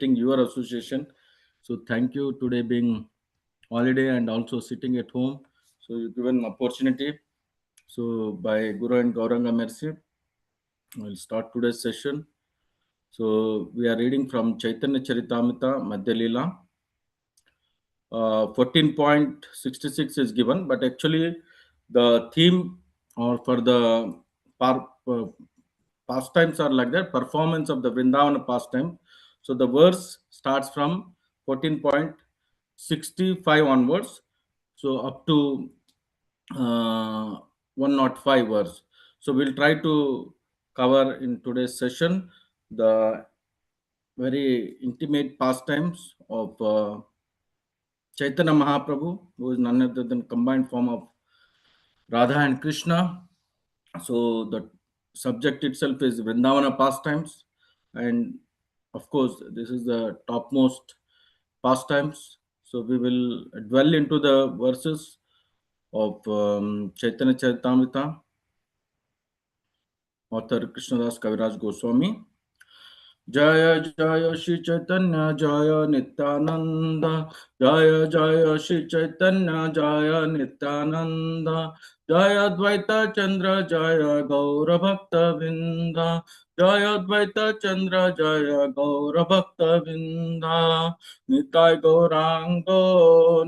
appreciating your association. So thank you today being holiday and also sitting at home. So you given opportunity. So by Guru and Gauranga Mercy, we'll start today's session. So we are reading from Chaitanya Charitamrita Madhya Lila. 14.66 is given, but actually the theme or for the pastimes are like that, performance of the Vṛndāvana pastime. So the verse starts from 14.65 onwards, so up to 105 verse. So we'll try to cover in today's session the very intimate pastimes of Chaitanya Mahaprabhu, who is none other than combined form of Radha and Krishna. So the subject itself is Vṛndāvana pastimes, and of course, this is the topmost pastimes. So we will dwell into the verses of Chaitanya Charitamrita, author Krishnadas Kaviraj Goswami. जय जय श्री चैतन्य जय नित्यानंद, जय जय श्री चैतन्य जय नित्यानंद, जय अद्वैत चंद्र जय गौर भक्त वृंद, जय अद्वैत चंद्र जय गौर भक्त वृंद, Nitai Gauranga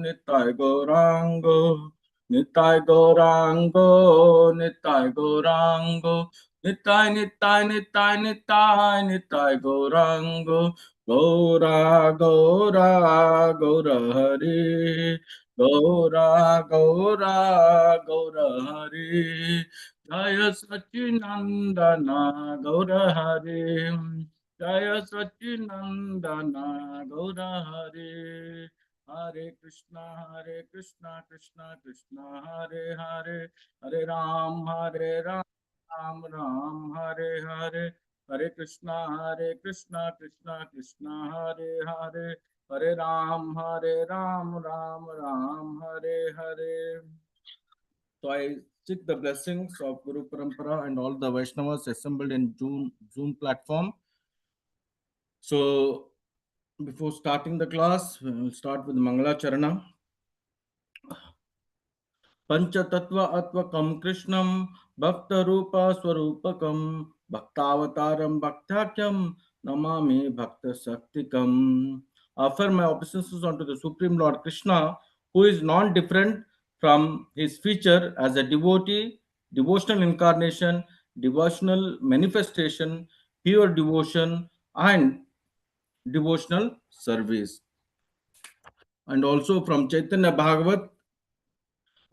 Nitai Gauranga, Nitai Gauranga Nitai Gauranga, Nittai, Nittai, Nittai, Nittai, Nittai, Gaurango, Gaura, Gaura, Gaura Hari, Gaura, Gaura, Gaura Hari, Jaya Sachinandana, Gaura Hari, Jaya Sachinandana, Gaura Hari. Hare Krishna, Krishna Krishna, Hare Hare, Hare Ram, Ram Ram, Hare Hare, Hare Krishna, Krishna Krishna, Hare Hare, Hare Ram, Ram Ram, Hare Hare. So I seek the blessings of Guru Parampara and all the Vaishnavas assembled in Zoom platform. So before starting the class, we will start with Mangala Charana. पंचतत्व अत्वकम कृष्णम भक्त रूप स्वरूपकम भक्तावतारम भक्ताख्यम नमामि भक्त शक्तिकम. Offer my obeisances unto the Supreme Lord Krishna, who is non-different from his feature as a devotee, devotional incarnation, devotional manifestation, pure devotion, and devotional service. And also from Chaitanya Bhagavat,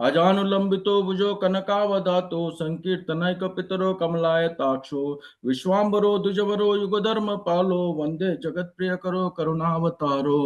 अजानुलंबितो भुजो कनकावदातो संकीर्तनैक पितरो कमलायताक्षो विश्वाम्बरो द्विजवरो युगधर्म पालो वंदे जगत प्रिय करो करुणावतारो.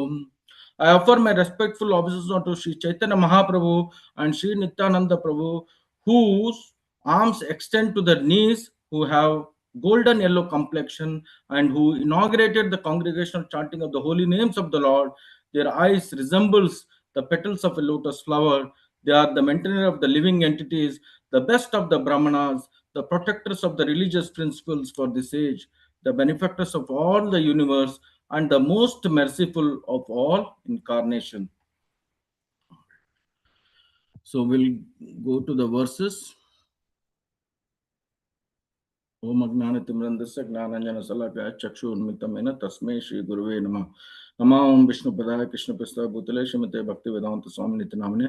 I offer my respectful obeisances unto Sri Chaitanya Mahaprabhu and Sri Nityananda Prabhu, whose arms extend to their knees, who have golden yellow complexion, and who inaugurated the congregational chanting of the holy names of the Lord. Their eyes resembles the petals of a lotus flower. They are the maintainer of the living entities, the best of the Brahmanas, the protectors of the religious principles for this age, the benefactors of all the universe, and the most merciful of all incarnation. So we'll go to the verses. ओम अज्ञानतिमिरन्धस्य ज्ञानाञ्जनशलाकया चक्षुरुन्मिलितं तस्मै श्रीगुरुवे नमः. नमो ओम विष्णुपदाय कृष्णप्रसाद भूतले श्रीमते भक्तिवेदांत स्वामी नित्य नामिने.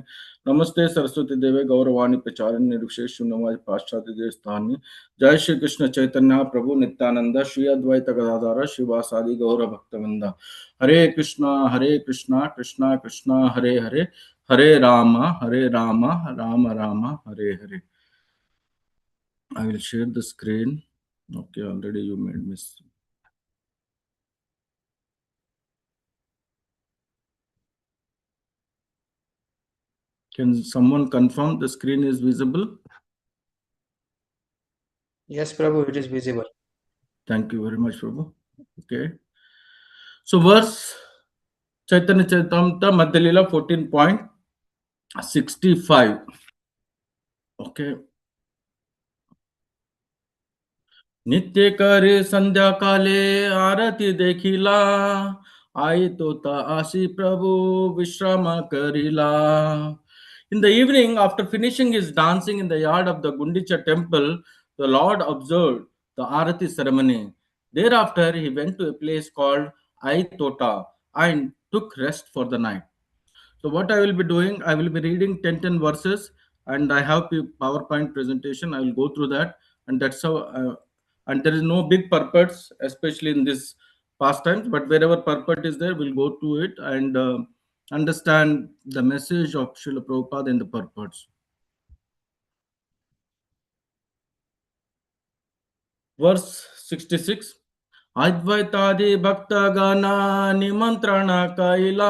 नमस्ते सरस्वती देवे गौरवाणी प्रचारिणी निर्विशेष शून्यवाद पाश्चात्य देशस्थानी. जय श्री कृष्ण चैतन्य प्रभु नित्यानंद श्री अद्वैत गदाधर श्रीवासादि गौर भक्तवृंद. हरे कृष्णा कृष्णा कृष्णा हरे हरे, हरे Ram Ram Ram Hare Hare. I will share the screen. Okay, already you made miss. Can someone confirm the screen is visible? Yes, Prabhu, it is visible. Thank you very much, Prabhu. Okay. So verse Chaitanya Charitamrita Madhya Lila 14.65. Okay. नित्य करे संध्या काले आरती देखिला, I tota asi Prabhu Vishrama Karila. In the evening, after finishing his dancing in the yard of the Gundicha temple, the Lord observed the Arati ceremony. Thereafter, he went to a place called I Tota and took rest for the night. So what I will be doing, I will be reading 10 verses, and I have a PowerPoint presentation. I will go through that, and that's how. And there is no big purpose, especially in this pastimes. But wherever purpose is there, we'll go to it and understand the message of Srila Prabhupada in the purpose. Verse 66. ಅದ್ವೈತಾದಿ ಭಕ್ತಗಣ ನಿಮಂತ್ರಣ ಕೈಲ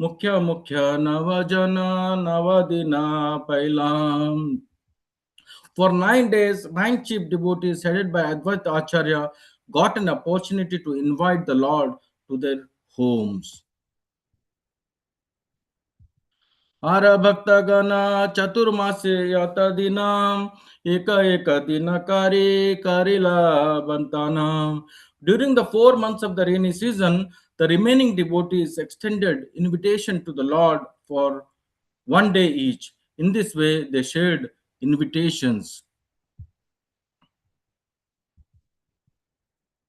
ಮುಖ್ಯ ಮುಖ್ಯ ನವಜನ ನವದಿನ ಪೈಲ. For 9 days, 9 chief devotees headed by Advaita Acharya got an opportunity to invite the Lord to their homes. भक्तगण चतुर्मासे यत दिन एक एक दिन करिला बंताना. During the 4 months of the rainy season, the remaining devotees extended invitation to the Lord for one day each. In this way, they shared invitations.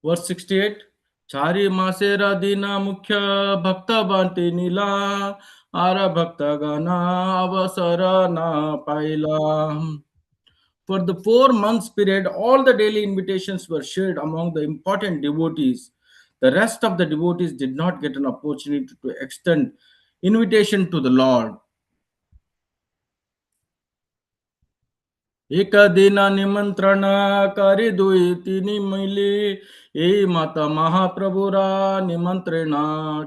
Verse 68. चारी मासेरा दीना मुख्य भक्त बांटी नीला आरा भक्त गना अवसर ना पाइला. For the 4 months period, all the daily invitations were shared among the important devotees. The rest of the devotees did not get an opportunity to extend invitation to the Lord. एक दिन निमंत्रण करी दुई तिनी मैली ए माता महाप्रभुरा निमंत्रणा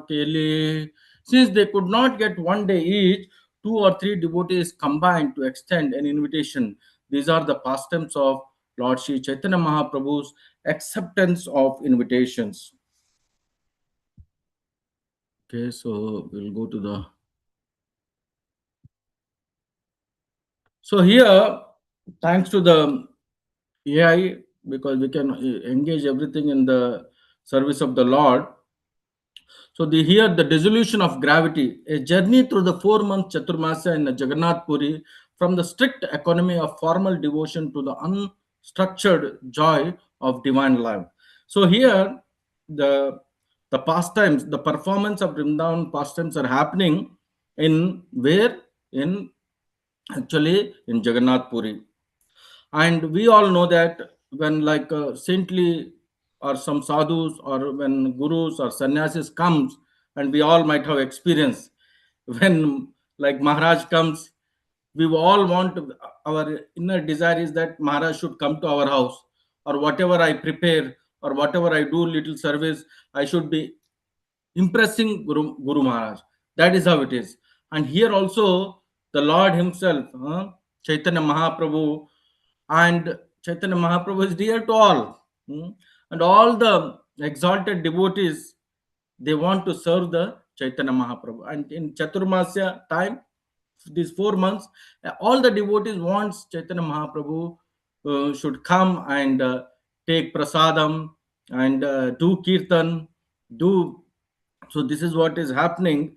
केली. Since they could not get one day each, 2 or 3 devotees combined to extend an invitation. These are the pastimes of Lord Sri Chaitanya Mahaprabhu's acceptance of invitations. Okay, so we'll go to the. So here, thanks to the AI, because we can engage everything in the service of the Lord. So here the dissolution of gravity, a journey through the 4 month Chaturmasya in the Jagannath Puri, from the strict economy of formal devotion to the unstructured joy of divine life. So here the pastimes, the performance of Vrindavan pastimes are happening in where? In actually in Jagannath Puri. And we all know that when like saintly or some sadhus or when gurus or sannyasis comes, and we all might have experience when like Maharaj comes, we all want, our inner desire is that Maharaj should come to our house, or whatever I prepare or whatever I do little service, I should be impressing Guru Maharaj. That is how it is. And here also the Lord himself, Chaitanya Mahaprabhu, and Chaitanya Mahaprabhu is dear to all. And all the exalted devotees, they want to serve the Chaitanya Mahaprabhu. And in Chaturmasya time, these 4 months, all the devotees wants Chaitanya Mahaprabhu should come and take prasadam and do kirtan, do. So this is what is happening.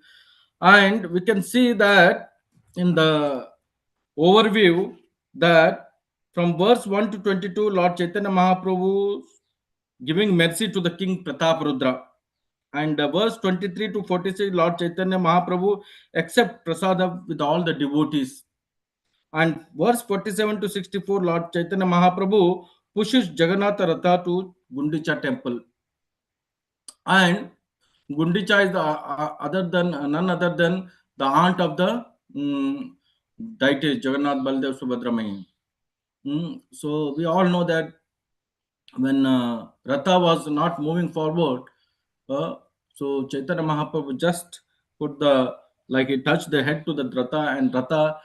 And we can see that in the overview that from verse 1 to 22, Lord Chaitanya Mahaprabhu giving mercy to the King Pratap Rudra. And verse 23 to 46, Lord Chaitanya Mahaprabhu accept prasada with all the devotees. And verse 47 to 64, Lord Chaitanya Mahaprabhu pushes Jagannatha Ratha to Gundicha temple. And Gundicha is the other than none other than the aunt of the deities Jagannath, Baldev, Subhadra Mahi. So we all know that when Ratha was not moving forward, so Chaitanya Mahaprabhu just put the, like he touched the head to the Ratha, and Ratha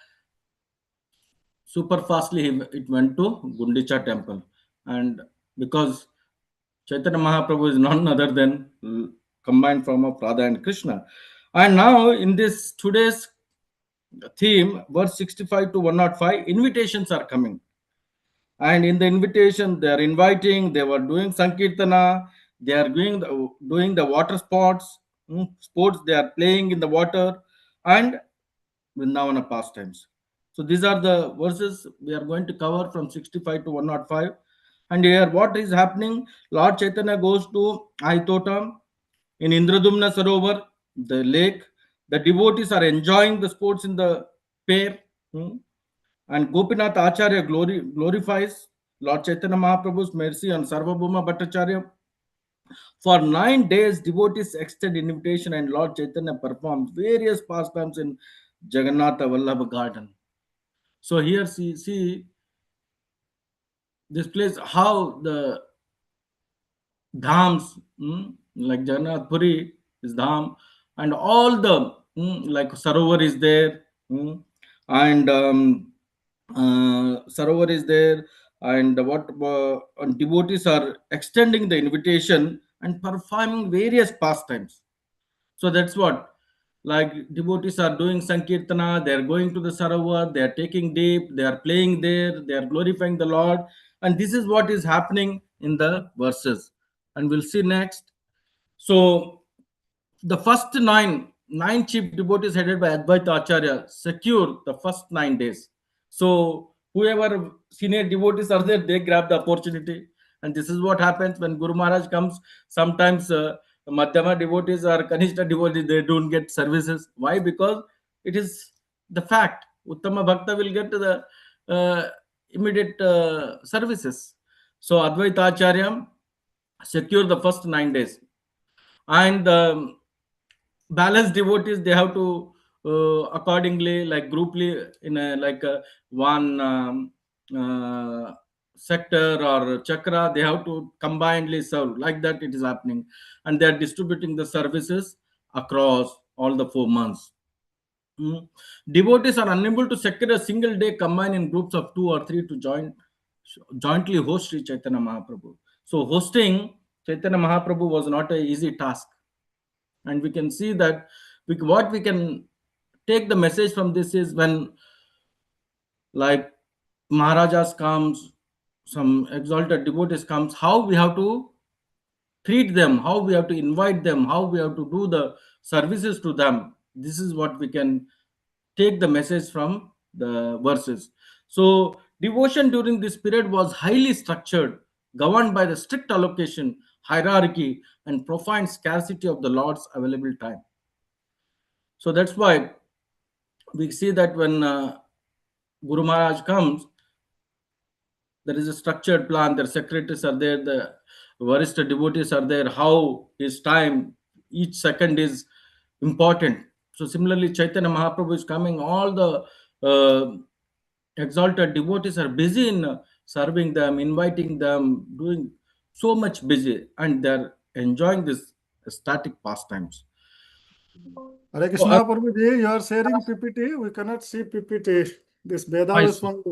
super fastly it went to Gundicha temple. And because Chaitanya Mahaprabhu is none other than combined form of Radha and Krishna. And now in this today's theme, verse 65 to 105, invitations are coming. And in the invitation, they are inviting, they were doing Sankirtana, they are doing the water sports, sports they are playing in the water, and Vṛndāvana pastimes. So these are the verses we are going to cover from 65 to 105. And here, what is happening? Lord Chaitanya goes to Aitota in Indradumna Sarovar, the lake. The devotees are enjoying the sports in the pair. hmm, And Gopinath Acharya glorifies Lord Chaitanya Mahaprabhu's mercy on Sarvabhauma Bhattacharya. For 9 days, devotees extend invitation, and Lord Chaitanya performs various pastimes in Jagannatha Vallabha garden. So here, see this place how the dhams, like Jagannath Puri is dham, and all the like Sarovar is there, and Sarovar is there, and and devotees are extending the invitation and performing various pastimes. So that's what, like devotees are doing Sankirtana, they are going to the Sarovar, they are taking deep, they are playing there, they are glorifying the Lord. And this is what is happening in the verses. And we'll see next. So the first nine chief devotees headed by Advaita Acharya secure the first 9 days. So whoever senior devotees are there, they grab the opportunity. And this is what happens when Guru Maharaj comes. Sometimes Madhyama devotees or Kanishta devotees, they don't get services. Why? Because it is the fact. Uttama Bhakta will get the immediate services. So Advaita Acharya secure the first 9 days. And balanced devotees, they have to accordingly, like grouply in a like a one uh, sector or chakra, they have to combinedly serve, like that it is happening. And they are distributing the services across all the 4 months. Mm. Devotees are unable to secure a single day combined in groups of 2 or 3 to jointly host Sri Chaitanya Mahaprabhu. So hosting Chaitanya Mahaprabhu was not a easy task. And we can see that what we can take the message from this is, when like Maharajas comes, some exalted devotees comes, how we have to treat them, how we have to invite them, how we have to do the services to them. This is what we can take the message from the verses. So devotion during this period was highly structured, governed by the strict allocation, hierarchy, and profound scarcity of the Lord's available time. So that's why we see that when Guru Maharaj comes, there is a structured plan. Their secretaries are there, the Varista devotees are there, how his time, each second is important. So similarly, Chaitanya Mahaprabhu is coming, all the exalted devotees are busy in serving them, inviting them, doing so much busy, and they're enjoying this static pastimes. Hare So, Krishna Prabhuji, you are sharing PPT. We cannot see PPT. This I Veda is see. one.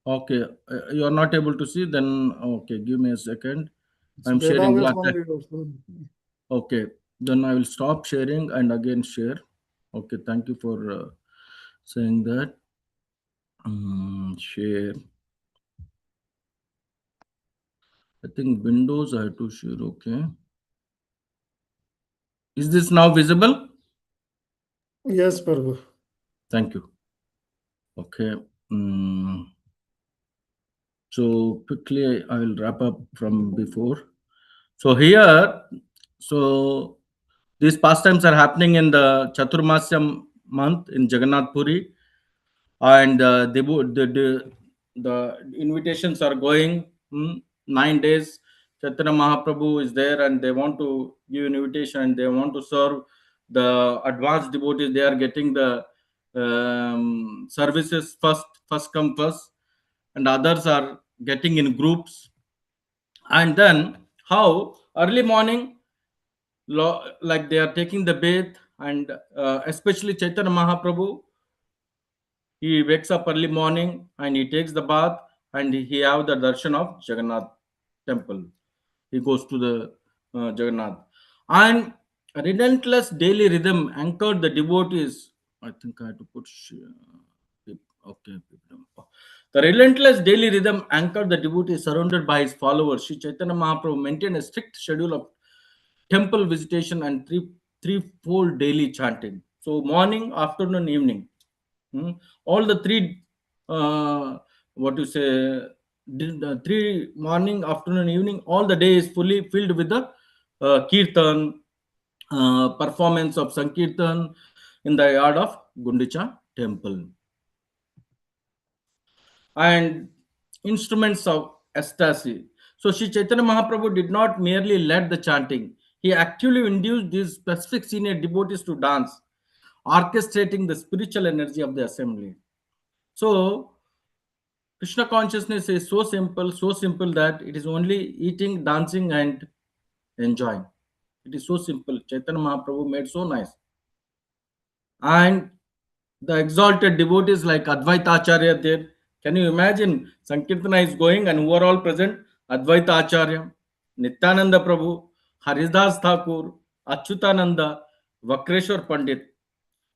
Okay, you are not able to see, then okay, give me a second. I'm Veda sharing. is Yeah, only. okay, then I will stop sharing and again share. Okay, thank you for saying that. Share. I think Windows I have to share. Okay, is this now visible? Yes, Prabhu. Thank you. Okay. Mm, so quickly, I will wrap up from before. So here, so these pastimes are happening in the Chaturmasya month in Jagannath Puri, and the invitations are going 9 days. Chaitanya Mahaprabhu is there, and they want to give an invitation, and they want to serve the advanced devotees. They are getting the services first come first, and others are getting in groups. And then how early morning, like they are taking the bath, and especially Chaitanya Mahaprabhu, he wakes up early morning and he takes the bath, and he have the darshan of Jagannath temple. He goes to the Jagannath, and a relentless daily rhythm anchored the devotees. I think I have to put okay. The relentless daily rhythm anchored the devotees surrounded by his followers. Sri Chaitanya Mahaprabhu maintained a strict schedule of temple visitation and threefold daily chanting. So morning, afternoon, evening. All the three, what you say, the three morning, afternoon, evening, all the day is fully filled with the kirtan, performance of Sankirtan in the yard of Gundicha temple. And instruments of ecstasy. So Sri Chaitanya Mahaprabhu did not merely lead the chanting, he actively induced these specific senior devotees to dance, orchestrating the spiritual energy of the assembly. So Krishna consciousness is so simple that it is only eating, dancing, and enjoying. It is so simple. Chaitanya Mahaprabhu made so nice. And the exalted devotees like Advaita Acharya there. Can you imagine? Sankirtana is going and who are all present? Advaita Acharya, Nityananda Prabhu, Haridas Thakur, Achyutananda, Vakreshwar Pandit.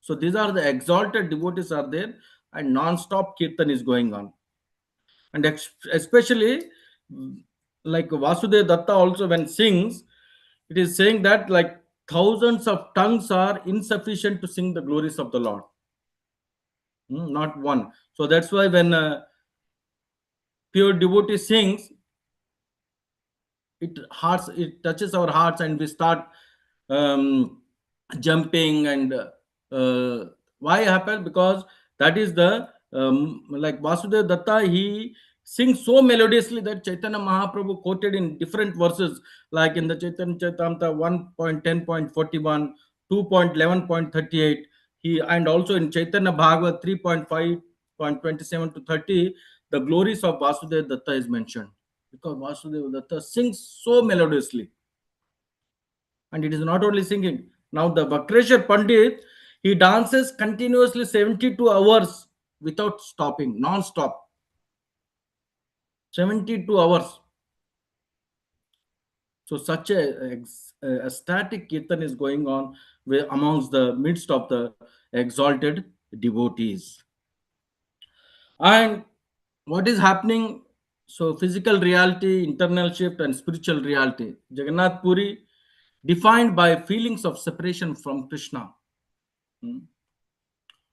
So these are the exalted devotees are there and non-stop kirtan is going on. And especially like Vasudev Datta also when sings, it is saying that like thousands of tongues are insufficient to sing the glories of the Lord. Not one. So that's why when pure devotee sings, it touches our hearts, and we start um, jumping. And why happened? Because that is the like Vasudev Datta, he sings so melodiously that Chaitanya Mahaprabhu quoted in different verses, like in the Chaitanya Chaitamrita 1.10.41, 2.11.38. He and also in Chaitanya Bhagavad 3.5.27 to 30, the glories of Vasudev Datta is mentioned, because Vasudeva Datta sings so melodiously. And it is not only singing. Now the Vakreshwar Pandit, he dances continuously 72 hours without stopping, non-stop. 72 hours. So such a static kirtan is going on amongst the midst of the exalted devotees. And what is happening? So physical reality, internal shift, and spiritual reality. Jagannath Puri defined by feelings of separation from Krishna.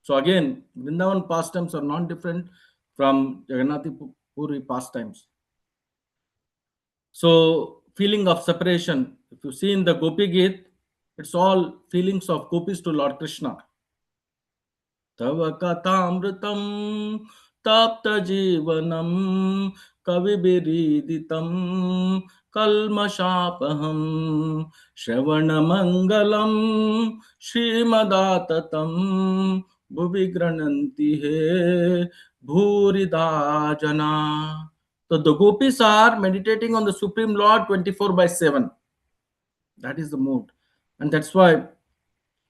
So again, Vrindavan pastimes are non different from Jagannath Puri pastimes. So feeling of separation. If you see in the Gopi Git, it's all feelings of gopis to Lord Krishna. तव कथामृतं तप्तजीवनं कविभिरीडितं कल्मषापहं श्रवणमङ्गलं श्रीमदाततं भुवि गृह्णन्ति हे भूरिदा जना. So the gopis are meditating on the Supreme Lord 24/7. That is the mood. And that's why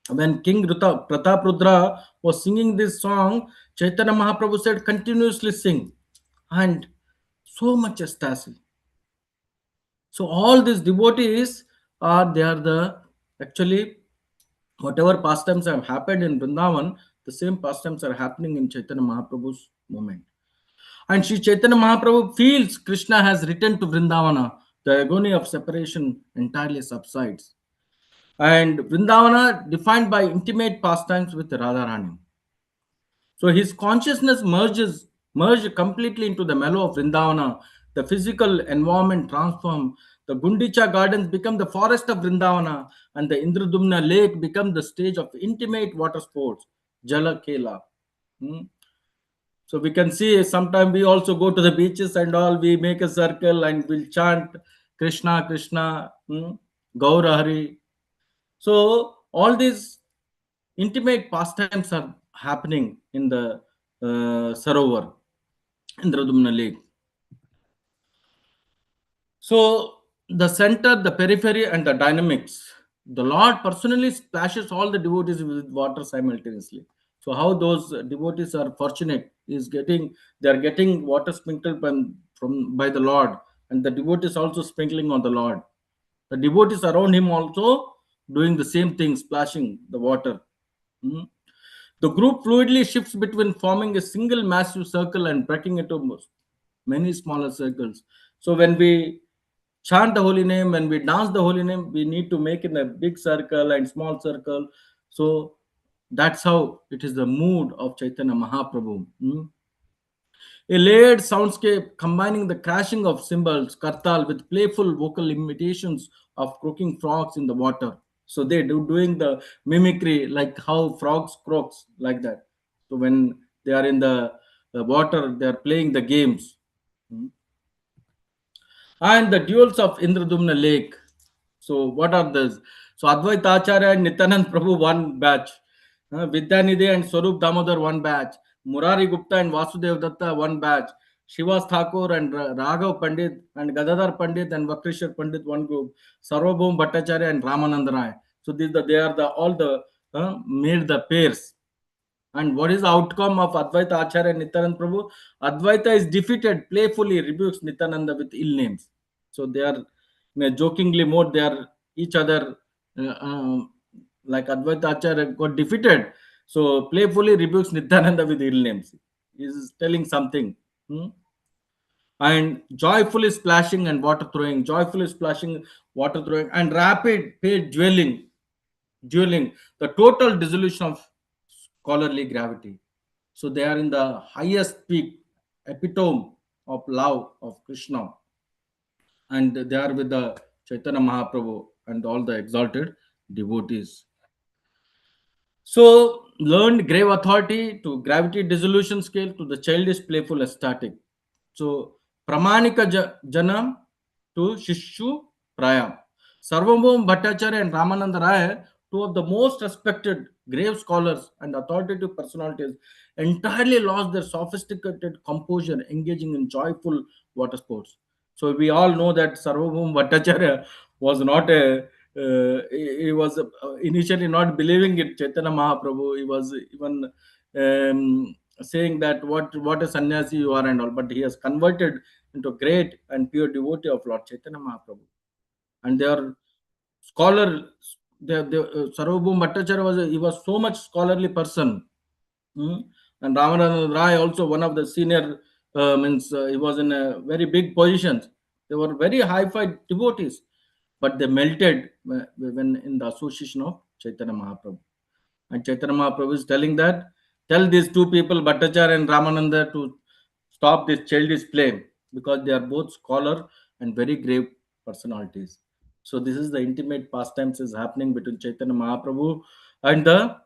when King Prataprudra was singing this song, Chaitanya Mahaprabhu said, continuously sing. And so much ecstasy. So all these devotees they are the, actually, whatever pastimes have happened in Vrindavan, the same pastimes are happening in Chaitanya Mahaprabhu's moment. And Sri Chaitanya Mahaprabhu feels Krishna has returned to Vṛndāvana. The agony of separation entirely subsides. And Vṛndāvana defined by intimate pastimes with Radharani. So his consciousness merged completely into the mellow of Vṛndāvana. The physical environment transformed. The Gundicha gardens become the forest of Vṛndāvana, and the Indradumna lake become the stage of intimate water sports, Jala Kela. So we can see sometimes we also go to the beaches and all, we make a circle and we'll chant Krishna, Krishna, Gaura Hari. So all these intimate pastimes are happening in the Sarovar, Indradumna Lake. So the center, the periphery, and the dynamics. The Lord personally splashes all the devotees with water simultaneously. So how those devotees are fortunate is they are getting water sprinkled by the Lord, and the devotees also sprinkling on the Lord. The devotees around him also doing the same thing, splashing the water. The group fluidly shifts between forming a single massive circle and breaking into many smaller circles. So when we chant the holy name, when we dance the holy name, we need to make in a big circle and small circle. So that's how it is the mood of Chaitanya Mahaprabhu. A layered soundscape combining the crashing of cymbals, kartal, with playful vocal imitations of croaking frogs in the water. So they do doing the mimicry like how frogs croaks like that. So when they are in the water, they are playing the games. Hmm. And the duels of Indradumna Lake. So what are those? So Advaita Acharya and Nityanand Prabhu one batch, Vidyanidhi and Swarup Damodar one batch, Murari Gupta and Vasudev Datta one batch, Shivas Thakur and Raghav Pandit and Gadadhar Pandit and Vakrishar Pandit one group, Sarvabhaum Bhattacharya and Ramanand Rai. So they are the all the made the pairs. And what is the outcome of Advaita Acharya and Nityananda Prabhu? Advaita is defeated, playfully rebukes Nityananda with ill names. So they are in a jokingly mode, they are each other uh, um, like Advaita Acharya got defeated. So playfully rebukes Nityananda with ill names. He is telling something. Hmm? And joyfully splashing and water throwing, joyfully splashing, water throwing, and rapid paid dueling, the total dissolution of scholarly gravity. So they are in the highest peak, epitome of love of Krishna, and they are with the Chaitanya Mahaprabhu and all the exalted devotees. So learned grave authority to gravity dissolution scale to the childish playful ecstatic. So Pramanika Janam to Shishu Prayam. Sarvabhaum Bhattacharya and Ramananda Raya, two of the most respected grave scholars and authoritative personalities, entirely lost their sophisticated composure engaging in joyful water sports. So we all know that Sarvabhaum Bhattacharya was not a he was initially not believing it Chaitanya Mahaprabhu. He was even saying that what a sannyasi you are and all, but he has converted into a great and pure devotee of Lord Chaitanya Mahaprabhu. And they are scholar. Sarvabhaum Bhattacharya he was so much scholarly person. Hmm. And Ramananda Rai also one of the senior means he was in a very big positions. They were very high-fi devotees, but they melted when in the association of Chaitanya Mahaprabhu. And Chaitanya Mahaprabhu is telling that tell these two people Bhattacharya and Ramananda to stop this childish play because they are both scholar and very grave personalities. So this is the intimate pastimes is happening between Chaitanya Mahaprabhu and the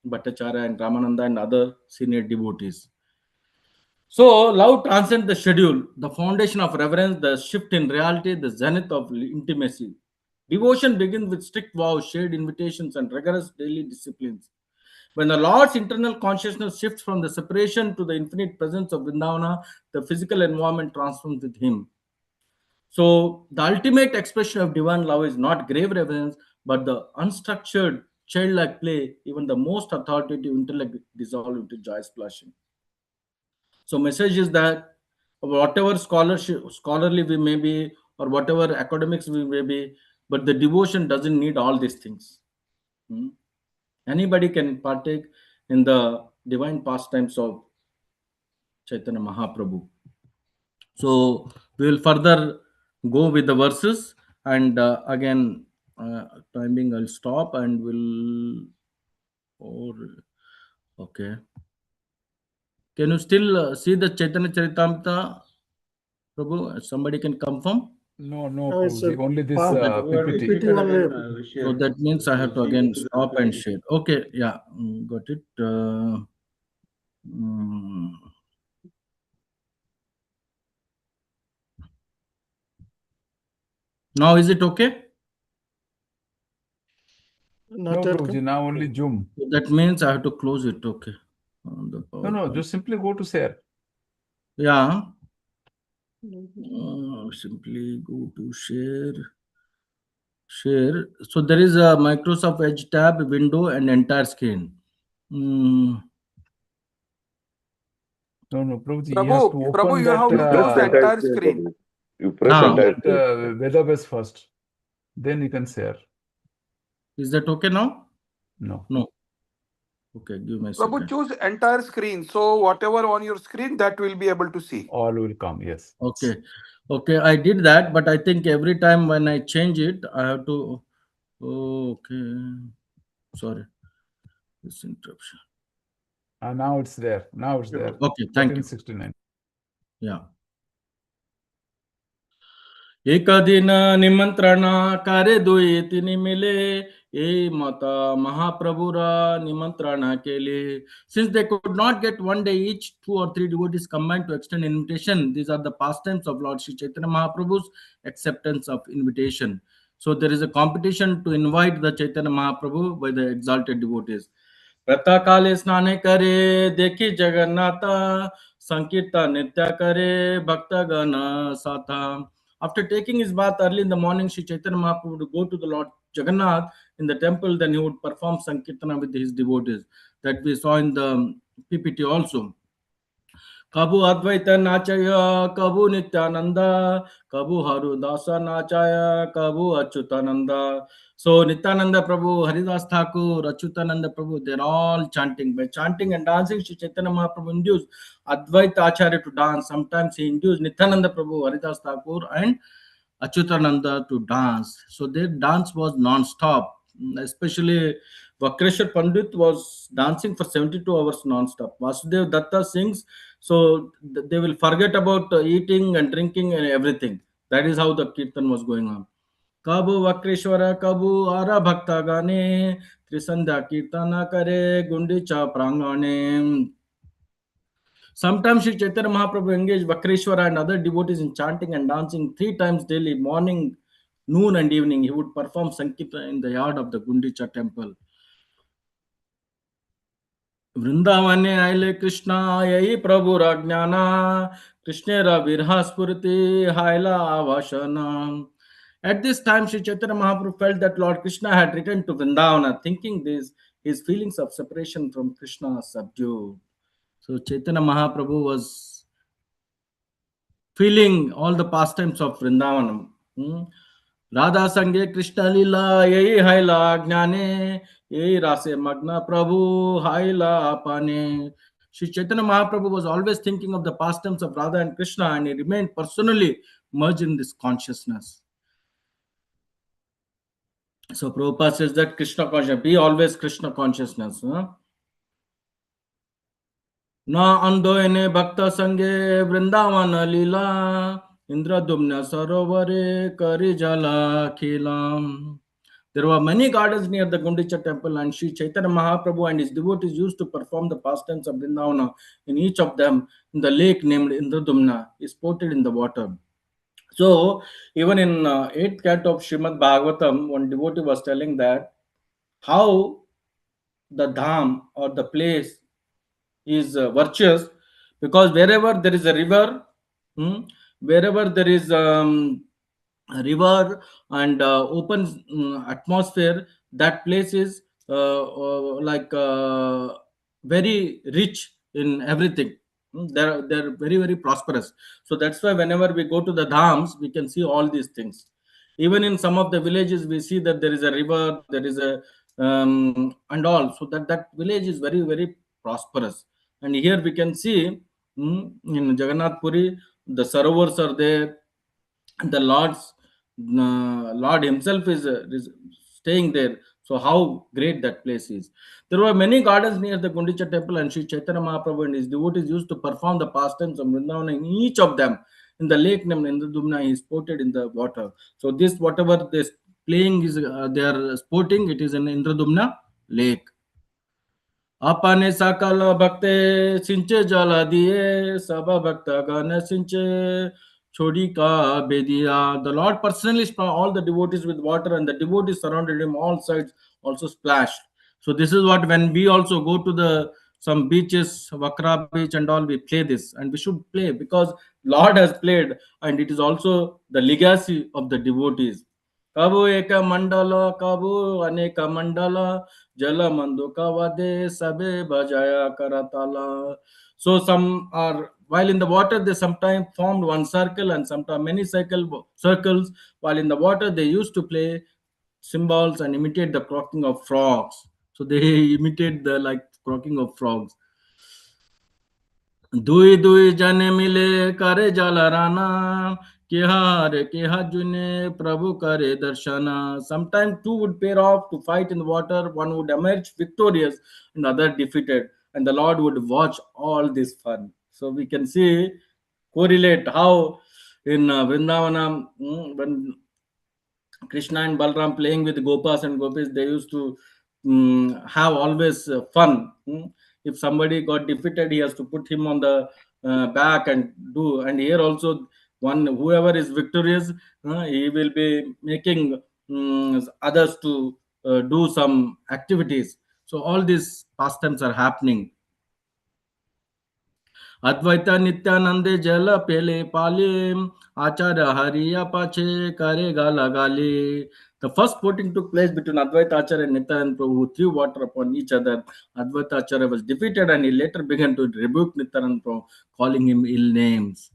Bhattacharya and Ramananda and other senior devotees. So love transcends the schedule, the foundation of reverence, the shift in reality, the zenith of intimacy. Devotion begins with strict vows, shared invitations, and rigorous daily disciplines. When the Lord's internal consciousness shifts from the separation to the infinite presence of Vṛndāvana, the physical environment transforms with him. So, the ultimate expression of divine love is not grave reverence, but the unstructured, childlike play, even the most authoritative intellect dissolved into joy splashing. So, message is that whatever scholarly we may be, or whatever academics we may be, but the devotion doesn't need all these things. Hmm. Anybody can partake in the divine pastimes of Chaitanya Mahaprabhu. So we will further go with the verses, and again, timing I'll stop and will. Or okay, can you still see the Chaitanya Charitamrita, Prabhu? Somebody can confirm. No, No, it's Prabhuji, only this Okay. PPT. PPT only. So that means I have to again stop and share. Okay, yeah, got it. Mm, now is it okay? No, Not yet Prabhuji, come. now only Zoom. So that means I have to close it. Okay. On the No, PowerPoint. just simply go to share. Yeah. Simply go to share. Share. So there is a Microsoft Edge tab, window, and entire screen. Mm, No, Prabhuji, you have to Prabhu, open you that, have to close the entire screen. You press Ah. entire that screen. database first. Then you can share. is that okay now? No. No. Okay, give me a Prabhu, second. choose entire screen. So whatever on your screen, that will be able to see. All will come. Yes. Okay, okay, I did that, but I think every time when I change it, I have to. Okay, sorry, this interruption. Now it's there. Now it's there. Okay, thank you. 1369. Yeah. एकदिन निमंत्रण कार्य दुई तिनी मिले ए माता महाप्रभुरा निमंत्रण के लिए. Since they could not get one day each, 2 or 3 devotees combined to extend invitation. These are the pastimes of Lord Sri Chaitanya Mahaprabhu's acceptance of invitation. So there is a competition to invite the Chaitanya Mahaprabhu by the exalted devotees. प्रातः काले स्नाने करे देखी जगन्नाथा संकीर्तन नित्य करे भक्तगण साथा. After taking his bath early in the morning, Sri Chaitanya Mahaprabhu would go to the Lord Jagannath in the temple. Then he would perform Sankirtana with his devotees. That we saw in the PPT also. कबू अद्वैत नाचय कबू नित्यानंद कबू हरु दासा नाचाय कबू Achyutanand. So Nityananda Prabhu, Haridas Thakur, Achyutananda Prabhu, they're all chanting. By chanting and dancing, Sri Chaitanya Mahaprabhu induced Advaita Acharya to dance. Sometimes he induced Nityananda Prabhu, Haridas Thakur and Achyutananda to dance. So their dance was non-stop. Especially Vakreshwar Pandit was dancing for 72 hours non-stop. Vasudev Datta sings, so they will forget about eating and drinking and everything. That is how the kirtan was going on. कबू वक्रेश्वर कबू आरा भक्ता गाने त्रिसंध्या कीर्तन करे Gundicha प्रांगणे. Sometimes Sri Chaitanya Mahaprabhu engaged Vakreshwara and other devotees in chanting and dancing 3 times daily, morning, noon, and evening. He would perform Sankirtan in the yard of the Gundicha temple. वृंदावने आयले कृष्णा यही प्रभु ज्ञाना कृष्णेरा विरहा स्फुरति हायला आभाषणा. At this time, Sri Chaitanya Mahaprabhu felt that Lord Krishna had returned to Vṛndāvana. Thinking this, his feelings of separation from Krishna subdued. So Chaitanya Mahaprabhu was feeling all the pastimes of Vrindavanam. Radha संगे कृष्ण लीला यही हैला ज्ञाने यही रासे मग्न प्रभु हैला पाने. Sri Chaitanya Mahaprabhu was always thinking of the pastimes of Radha and Krishna, and he remained personally merged in this consciousness. So Prabhupada says that Krishna consciousness, be always Krishna consciousness. Na andoyne bhakta sange Vrindavan lila Indradumna sarovare kari jala khilam. There were many gardens near the Gundicha temple, and Sri Chaitanya Mahaprabhu and his devotees used to perform the pastimes of Vrindavana. In each of them, in the lake named Indradumna is sported in the water. So, even in 8th canto of Srimad Bhagavatam, one devotee was telling that how the dham or the place is virtuous, because wherever there is a river, wherever there is a river and open atmosphere, that place is very rich in everything. They're very very prosperous. So that's why whenever we go to the dhams, we can see all these things. Even in some of the villages, we see that there is a river, there is a and all. So that village is very very prosperous. And here we can see in Jagannath Puri, the sarovars are there, and the Lord Himself is staying there. So how great that place is! There were many gardens near the Gundicha temple, and Sri Chaitanya Mahaprabhu and his devotees used to perform the pastimes of Vrindavan in each of them. In the lake named Indradumna, he sported in the water. So this whatever this playing is, they are sporting. It is in Indradumna lake. अपने सकल भक्ते सिंचे जल दिए सब भक्त गण सिंचे छोड़ी का बेदिया. The Lord personally sprinkled all the devotees with water, and the devotees surrounded him all sides also splashed. So this is what, when we also go to the some beaches, Vakra beach and all, we play this, and we should play because Lord has played, and it is also the legacy of the devotees. कबु एक मंडल कबु अनेक मंडल जल मंदुका वदे सबे बजाया Kartala. So some are, while in the water they sometimes formed one circle and sometimes many circles. While in the water they used to play cymbals and imitate the croaking of frogs. So they imitate the like croaking of frogs. दुई दुई जने मिले करे जलराना केहा रे केहा जुने प्रभु करे दर्शना. Sometimes two would pair off to fight in the water. One would emerge victorious and other defeated, and the Lord would watch all this fun. So we can see correlate how in Vṛndāvana, when Krishna and Balram playing with Gopas and Gopis, they used to have always fun. If somebody got defeated, he has to put him on the back and do. And here also, one whoever is victorious, he will be making others to do some activities. So all these pastimes are happening. Advaita नित्यानंदे जल पेले पाले आचार्य हरिया पाछे करेगा लगाले. The first sporting took place between Advaita Acharya and Nitya Prabhu, who threw water upon each other. Advaita Acharya was defeated and he later began to rebuke Nitya Prabhu, calling him ill names.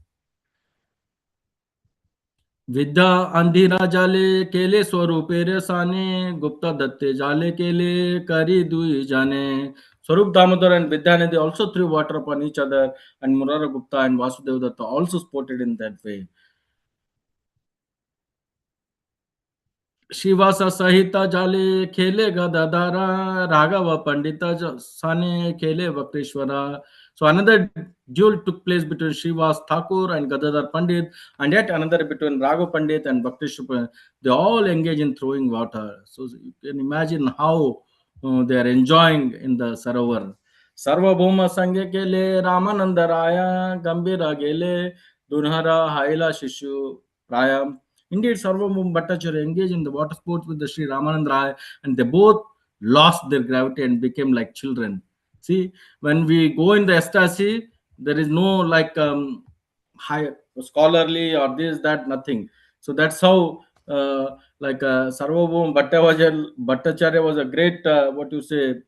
विद्या अंधीरा जाले केले स्वरूपे रे साने गुप्ता दत्ते जाले केले करी दुई जाने. Swarup Damodar and Vidyanidhi also threw water upon each other, and Murara Gupta and Vasudev Datta also sported in that way. शिवासा सहिता जाले खेले गदाधारा राघव पंडिता साने खेले वक्रेश्वरा. So another duel took place between Srivas Thakur and Gadadhar Pandit, and yet another between Raghav Pandit and Bhakteshwar. They all engage in throwing water. So you can imagine how they are enjoying in the Sarovar. Sarvabhuma Sanghe Kele Ramananda Raya Gambira Gele Dunhara Haila Shishu Raya. Indeed, Sarvabhauma Bhattacharya engaged in the water sports with the Sri Ramananda Raya, and they both lost their gravity and became like children. See, when we go in the ecstasy, there is no like high scholarly or this, that, nothing. So that's how Sarvabhauma Bhattacharya was a great, what you say,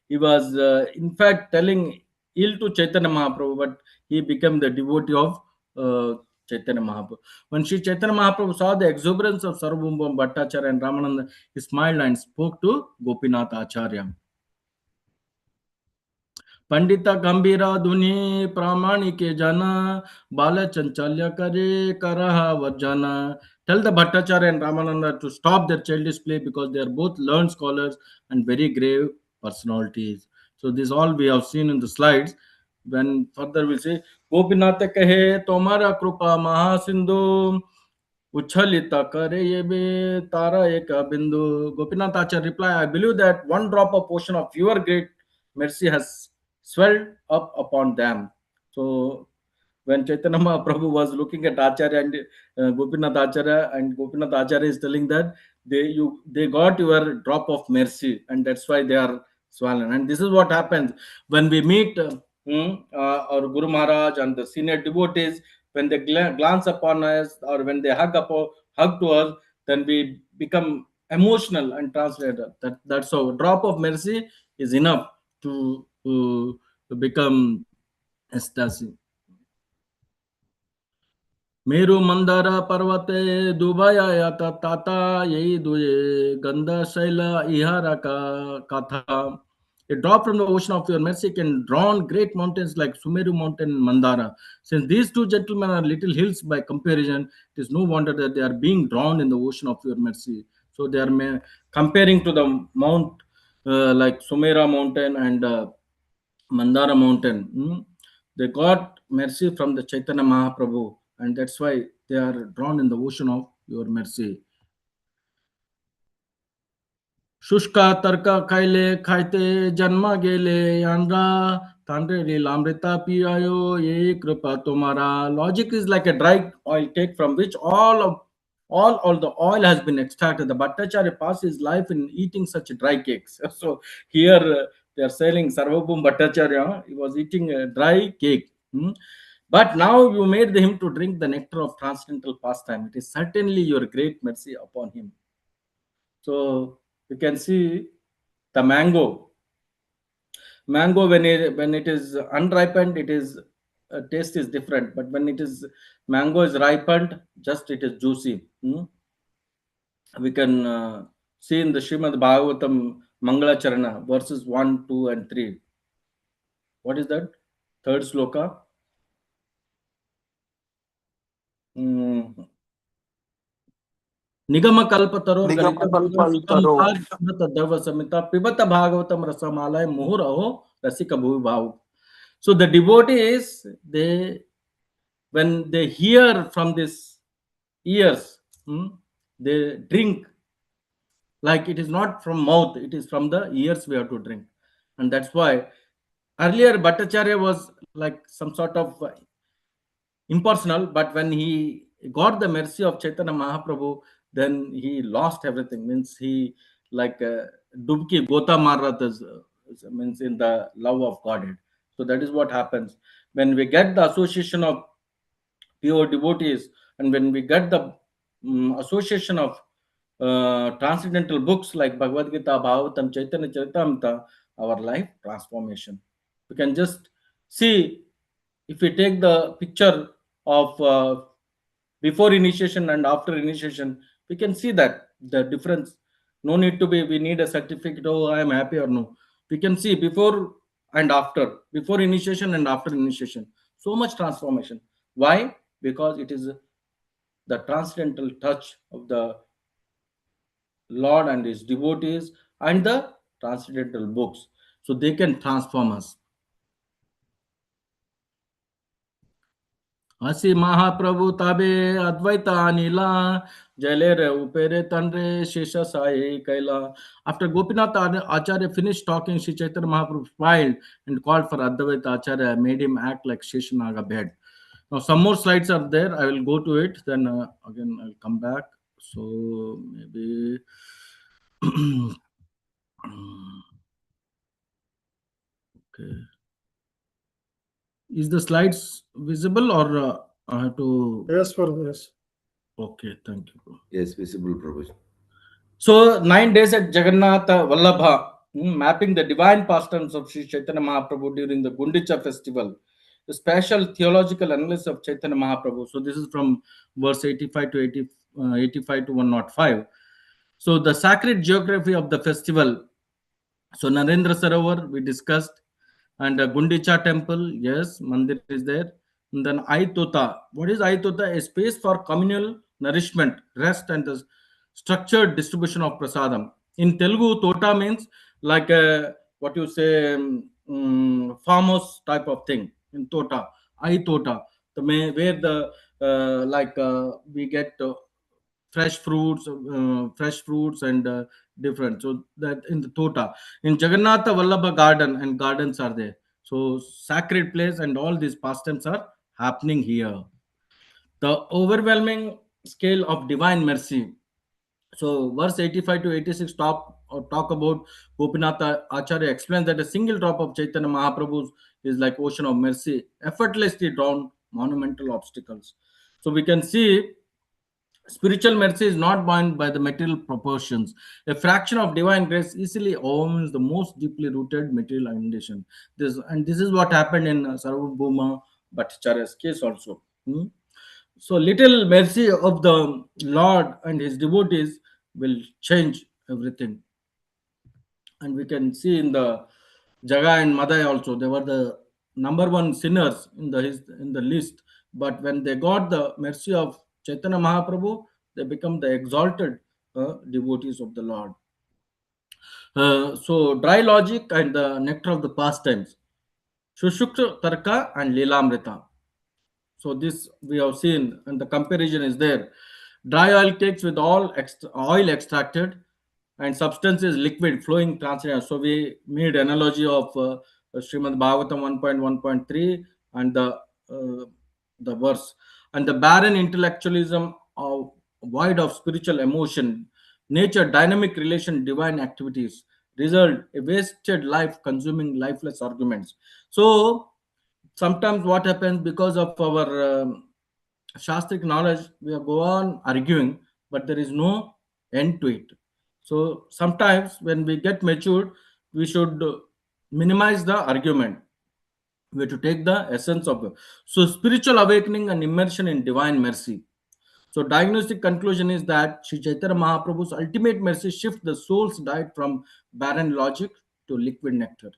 he was in fact telling ill to Chaitanya Mahaprabhu, but he became the devotee of Chaitanya Mahaprabhu. When Sri Chaitanya Mahaprabhu saw the exuberance of Sarvabhauma Bhattacharya and Ramananda, he smiled and spoke to Gopinath Acharya. Pandita गंभीरा धुनि प्रामाणिके जन बाल चंचल्य करे करह version. Tell the Bhattacharya and Ramananda to stop their childish play because they are both learned scholars and very grave personalities. So this all we have seen in the slides. When further we say Gopinath कहे तुम्हारा कृपा महासिंधु उच्छलिता करे ये बे तारा एक बिंदु. Gopinath Acharya reply, I believe that one drop of ocean of your great mercy has swelled up upon them. So when Chaitanya Mahaprabhu was looking at Acharya and Gopinath Acharya is telling that they got your drop of mercy, and that's why they are swollen. And this is what happens when we meet our Guru Maharaj and the senior devotees. When they glance upon us or when they hug to us, then we become emotional and translated. That's how a drop of mercy is enough to become ecstasy. मेरु मंदर पर्वते दुबया ताता यही दुए गंदा शैला इहारा का कथा. A drop from the ocean of your mercy can drown great mountains like Sumeru mountain and Mandara. Since these two gentlemen are little hills by comparison, it is no wonder that they are being drowned in the ocean of your mercy. So they are comparing to the mount like Sumera mountain and Mandara mountain. They got mercy from the Chaitanya Mahaprabhu, and that's why they are drawn in the ocean of your mercy. शुष्का तर्का खाइले खाइते जन्मा गेले यांड्रा तांड्रे लामृता पियायो ये कृपा तुम्हारा. Logic is like a dry oil cake from which all the oil has been extracted. The Bhattacharya passed his life in eating such dry cakes. So here they are saying Sarvabhauma Bhattacharya, he was eating a dry cake. But now you made him to drink the nectar of transcendental pastime. It is certainly your great mercy upon him. So you can see the mango. Mango when it is unripened, it is taste is different. But when it is mango is ripened, just it is juicy. We can see in the Srimad Bhagavatam Mangala Charana, verses 1, 2, and 3. What is that? Third sloka. निगम कल्प तरोर Nigam गलित kalpa सुखम taro. Bhagavat दव समिता पिबत भागवतम रसमालय मुहुरहो रसिक भूमि भाव. So the devotees, when they hear from this ears, they drink. Like it is not from mouth, it is from the ears we have to drink. And that's why earlier Bhattacharya was like some sort of impersonal, but when he got the mercy of Chaitanya Mahaprabhu, then he lost everything. Means he like Dubki Gota Marathas means in the love of Godhead. So that is what happens when we get the association of pure devotees, and when we get the association of transcendental books like Bhagavad Gita, Bhagavatam, Chaitanya Charitamrita, our life transformation. We can just see, if we take the picture of before initiation and after initiation, we can see that the difference. No need to be, we need a certificate, oh, I am happy or no. We can see before and after, before initiation and after initiation. So much transformation. Why? Because it is the transcendental touch of the Lord and his devotees and the transcendental books. So they can transform us. Asi Mahaprabhu tabe Advaita Anila Jalere Upere Tanre Shesha Sai Kaila. After Gopinath Acharya finished talking, Sri Chaitanya Mahaprabhu smiled and called for Advaita Acharya, made him act like Sheshanaga bed. Now some more slides are there. I will go to it. Then again I'll come back. So maybe okay. Is the slides visible or I have to? Yes, Prabhu, yes. Okay, thank you. Yes, visible, Prabhu. So 9 days at Jagannath Vallabha, mapping the divine pastimes of Sri Chaitanya Mahaprabhu during the Gundicha festival. The special theological analysis of Chaitanya Mahaprabhu. So this is from verse 85 to 85 to 105. So the sacred geography of the festival. So Narendra Sarovar we discussed, and Gundicha temple, yes, mandir is there. And then Aitota. What is Aitota? A space for communal nourishment, rest, and the structured distribution of prasadam. In Telugu, Tota means like what you say, farmhouse type of thing. In Tota, Aitota, where the we get fresh fruits and different. So that in the Tota, in Jagannatha Vallabha garden, and gardens are there. So sacred place and all these pastimes are happening here. The overwhelming scale of divine mercy. So verse 85 to 86 talk about Gopinath Acharya explains that a single drop of Chaitanya Mahaprabhu's is like ocean of mercy, effortlessly drawn monumental obstacles. So we can see spiritual mercy is not bound by the material proportions. A fraction of divine grace easily overwhelms the most deeply rooted material foundation. This is what happened in Sarvabhauma Bhattacharya's case also. So little mercy of the Lord and his devotees will change everything. And we can see in the Jaga and Madhya also, they were the number one sinners in the list. But when they got the mercy of Chaitanya Mahaprabhu, they become the exalted devotees of the Lord. So dry logic and the nectar of the pastimes, Shushukta Tarka and Lilamrita. So this we have seen, and the comparison is there. Dry oil cakes with all oil extracted, and substance is liquid flowing transparent. So we made analogy of Srimad Bhagavatam 1.1.3 and the verse, and the barren intellectualism of void of spiritual emotion, nature dynamic relation, divine activities. Result a wasted life consuming lifeless arguments. So sometimes what happens, because of our shastric knowledge, we go on arguing, but there is no end to it. So sometimes when we get matured, we should minimize the argument. We have to take the essence of it. So spiritual awakening and immersion in divine mercy. So diagnostic conclusion is that Sri Chaitanya Mahaprabhu's ultimate mercy shifts the soul's diet from barren logic to liquid nectar.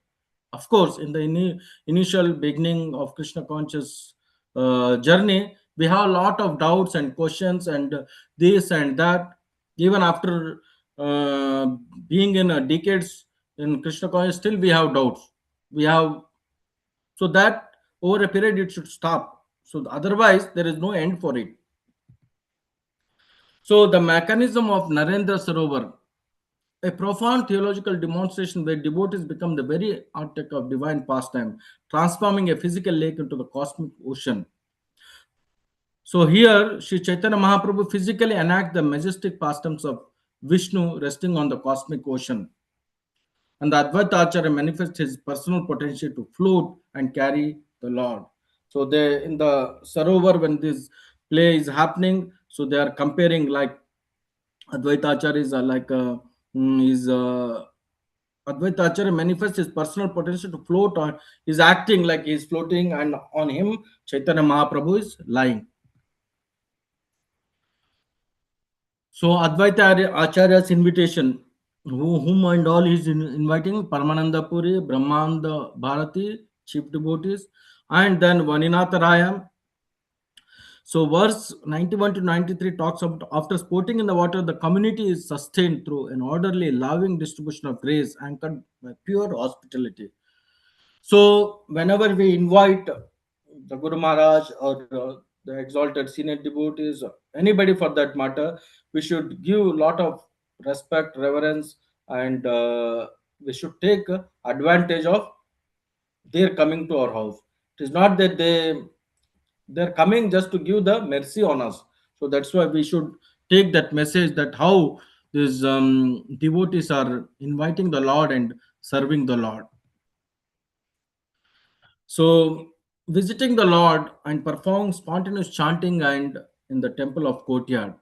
Of course, in the initial beginning of Krishna conscious journey, we have a lot of doubts and questions and this and that. Even after uh, being in decades in Krishna conscious, still we have doubts. We have, so that over a period it should stop. So otherwise, there is no end for it. So the mechanism of Narendra Sarovar, a profound theological demonstration where devotees become the very architect of divine pastime, transforming a physical lake into the cosmic ocean. So here, Sri Chaitanya Mahaprabhu physically enact the majestic pastimes of Vishnu resting on the cosmic ocean. And the Advaita Acharya manifests his personal potential to float and carry the Lord. So they in the Sarovar, when this play is happening, so they are comparing like Advaita Acharya is Advaita Acharya manifests his personal potential to float on. He's acting like he's floating, and on him Chaitanya Mahaprabhu is lying. So Advaita Acharya's invitation, whom and all he's inviting: Paramananda Puri, Brahmanda Bharati, chief devotees, and then Vaninatha Raya. So verse 91 to 93 talks about after sporting in the water, the community is sustained through an orderly, loving distribution of grace anchored by pure hospitality. So whenever we invite the Guru Maharaj or the exalted senior devotees, or anybody for that matter, we should give a lot of respect, reverence, and we should take advantage of their coming to our house. It is not that they're coming just to give the mercy on us. So that's why we should take that message that how these devotees are inviting the Lord and serving the Lord. So visiting the Lord and performing spontaneous chanting and in the temple of courtyard.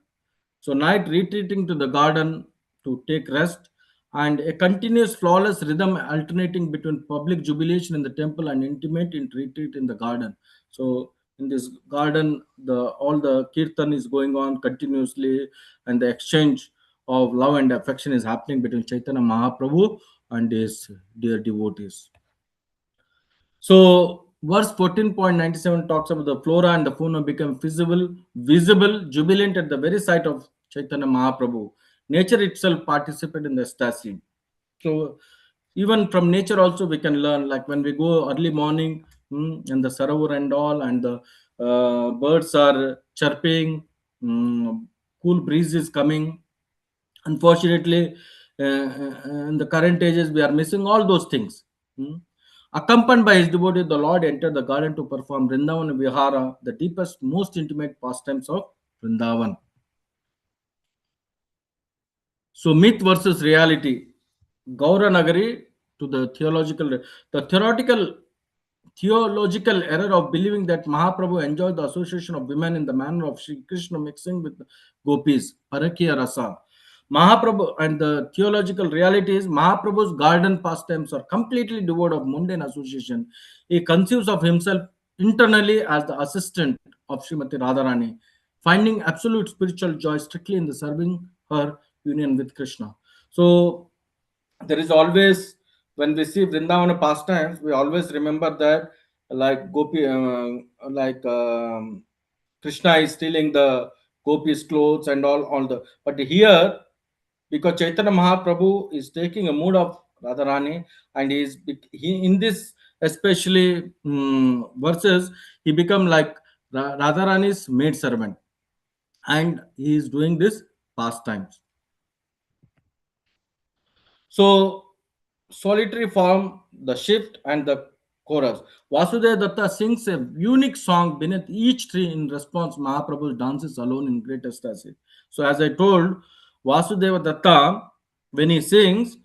So night retreating to the garden to take rest and a continuous flawless rhythm alternating between public jubilation in the temple and intimate retreat in the garden. So in this garden, the all the kirtan is going on continuously, and the exchange of love and affection is happening between Chaitanya Mahaprabhu and his dear devotees. So verse 14.97 talks about the flora and the fauna become visible, jubilant at the very sight of Chaitanya Mahaprabhu. Nature itself participated in the ecstasy. So even from nature also we can learn, like when we go early morning, and the sarovar and all, and the birds are chirping, cool breeze is coming. Unfortunately, in the current ages, we are missing all those things. Hmm. Accompanied by his devotee, the Lord entered the garden to perform Vṛndāvana Vihara, the deepest, most intimate pastimes of Vrindavan. So, myth versus reality. Gaura Nagari to the theological error of believing that Mahaprabhu enjoyed the association of women in the manner of Sri Krishna mixing with gopis, Parakya Rasa. Mahaprabhu and the theological reality is Mahaprabhu's garden pastimes are completely devoid of mundane association. He conceives of himself internally as the assistant of Srimati Radharani, finding absolute spiritual joy strictly in the serving her union with Krishna. So there is always, when we see Vṛndāvana pastimes, we always remember that like Krishna is stealing the gopis' clothes and all the. But here, because Chaitanya Mahaprabhu is taking a mood of Radharani, and he in this especially verses, he become like Radharani's maid servant, and he is doing this pastimes. So solitary form, the shift, and the chorus. Vasudeva Datta sings a unique song beneath each tree. In response, Mahaprabhu dances alone in great ecstasy. So, as I told, Vasudeva Datta, when he sings,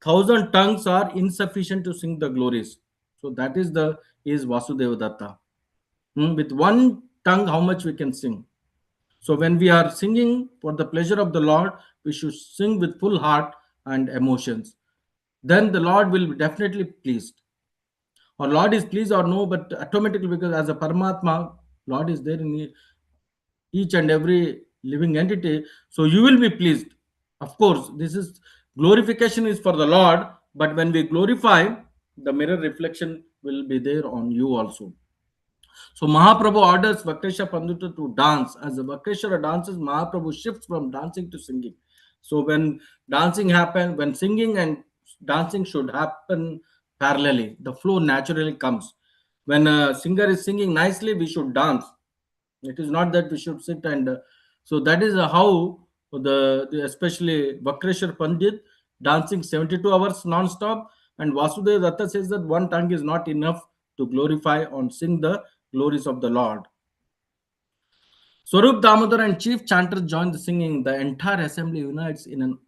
1,000 tongues are insufficient to sing the glories. So that is Vasudeva Datta. With one tongue, how much we can sing. So when we are singing for the pleasure of the Lord, we should sing with full heart and emotions. Then the Lord will be definitely pleased. Or Lord is pleased or no, but automatically, because as a Paramatma, Lord is there in each and every living entity. So you will be pleased. Of course, this is glorification is for the Lord, but when we glorify, the mirror reflection will be there on you also. So Mahaprabhu orders Vakresha Pandita to dance. As the Vakreshwara dances, Mahaprabhu shifts from dancing to singing. So when dancing happens, when singing and dancing should happen parallelly, the flow naturally comes. When a singer is singing nicely, we should dance. It is not that we should sit and so that is how the especially Vakreshwar Pandit dancing 72 hours non-stop, and Vasudev Datta says that one tongue is not enough to glorify and sing the glories of the Lord. Swarup Damodar and chief chanters join the singing. The entire assembly unites in an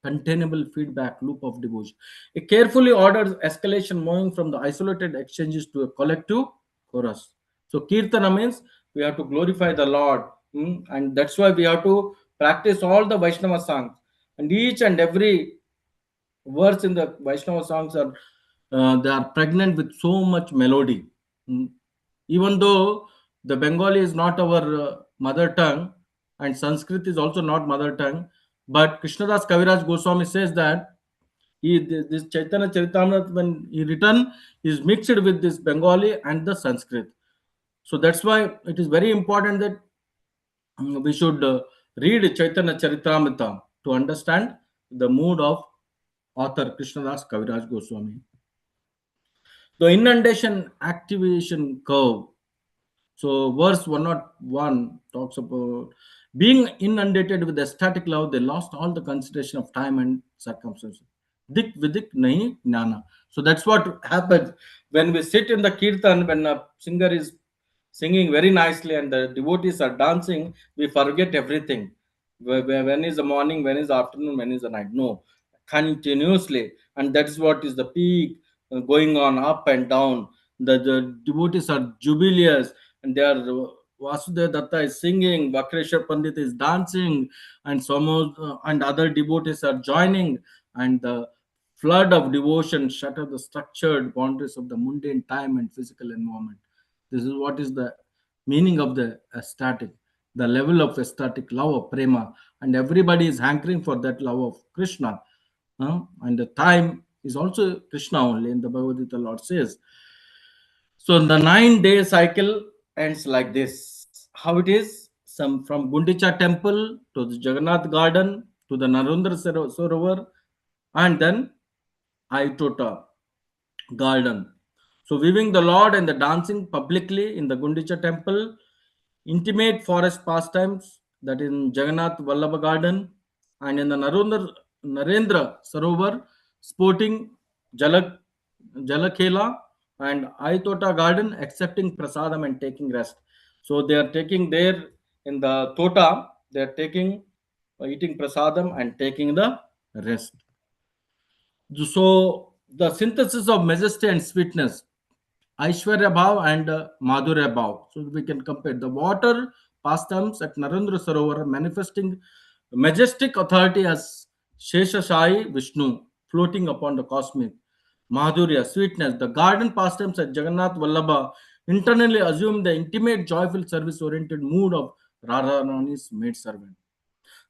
uncontainable feedback loop of devotion. A carefully ordered escalation moving from the isolated exchanges to a collective chorus. So Kirtana means we have to glorify the Lord, and that's why we have to practice all the Vaishnava songs. And each and every verse in the Vaishnava songs are they are pregnant with so much melody. Mm. Even though the Bengali is not our mother tongue and Sanskrit is also not mother tongue, but Krishnadas Kaviraj Goswami says that this Chaitanya Charitamrita when he written is mixed with this Bengali and the Sanskrit. So that's why it is very important that we should read Chaitanya Charitamrita to understand the mood of author Krishnadas Kaviraj Goswami. The inundation activation curve. So verse 101 talks about being inundated with ecstatic love, they lost all the consideration of time and circumstances. Dik vidik nahi jnana. So that's what happens when we sit in the kirtan, when a singer is singing very nicely and the devotees are dancing, we forget everything. When is the morning, when is the afternoon, when is the night? No, continuously. And that is what is the peak going on up and down. The devotees are jubilous and they are Vasudeva Datta is singing, Vakreshwar Pandit is dancing, and and other devotees are joining, and the flood of devotion shatter the structured boundaries of the mundane time and physical environment. This is what is the meaning of the ecstatic, the level of ecstatic love of prema, and everybody is hankering for that love of Krishna. And the time is also Krishna only. In the Bhagavad Gita, Lord says. So the 9-day cycle ends like this. How it is? Some from Gundicha temple to the Jagannath garden to the Narendra Sarovar, and then Aitota garden. So weaving the Lord and the dancing publicly in the Gundicha temple, intimate forest pastimes that in Jagannath Vallabha garden, and in the Narendra Sarovar, sporting Jalak Jalakhela and Aitota garden, accepting prasadam and taking rest. So they are taking there in the Tota, they are taking eating prasadam and taking the rest. So the synthesis of majesty and sweetness, Aishwarya Bhav and Madhurya Bhav. So we can compare the water pastimes at Narendra Sarovar manifesting majestic authority as Sheshashai Vishnu floating upon the cosmic. Madhurya, sweetness. The garden pastimes at Jagannath Vallabha internally assume the intimate, joyful, service-oriented mood of Radharani's maidservant.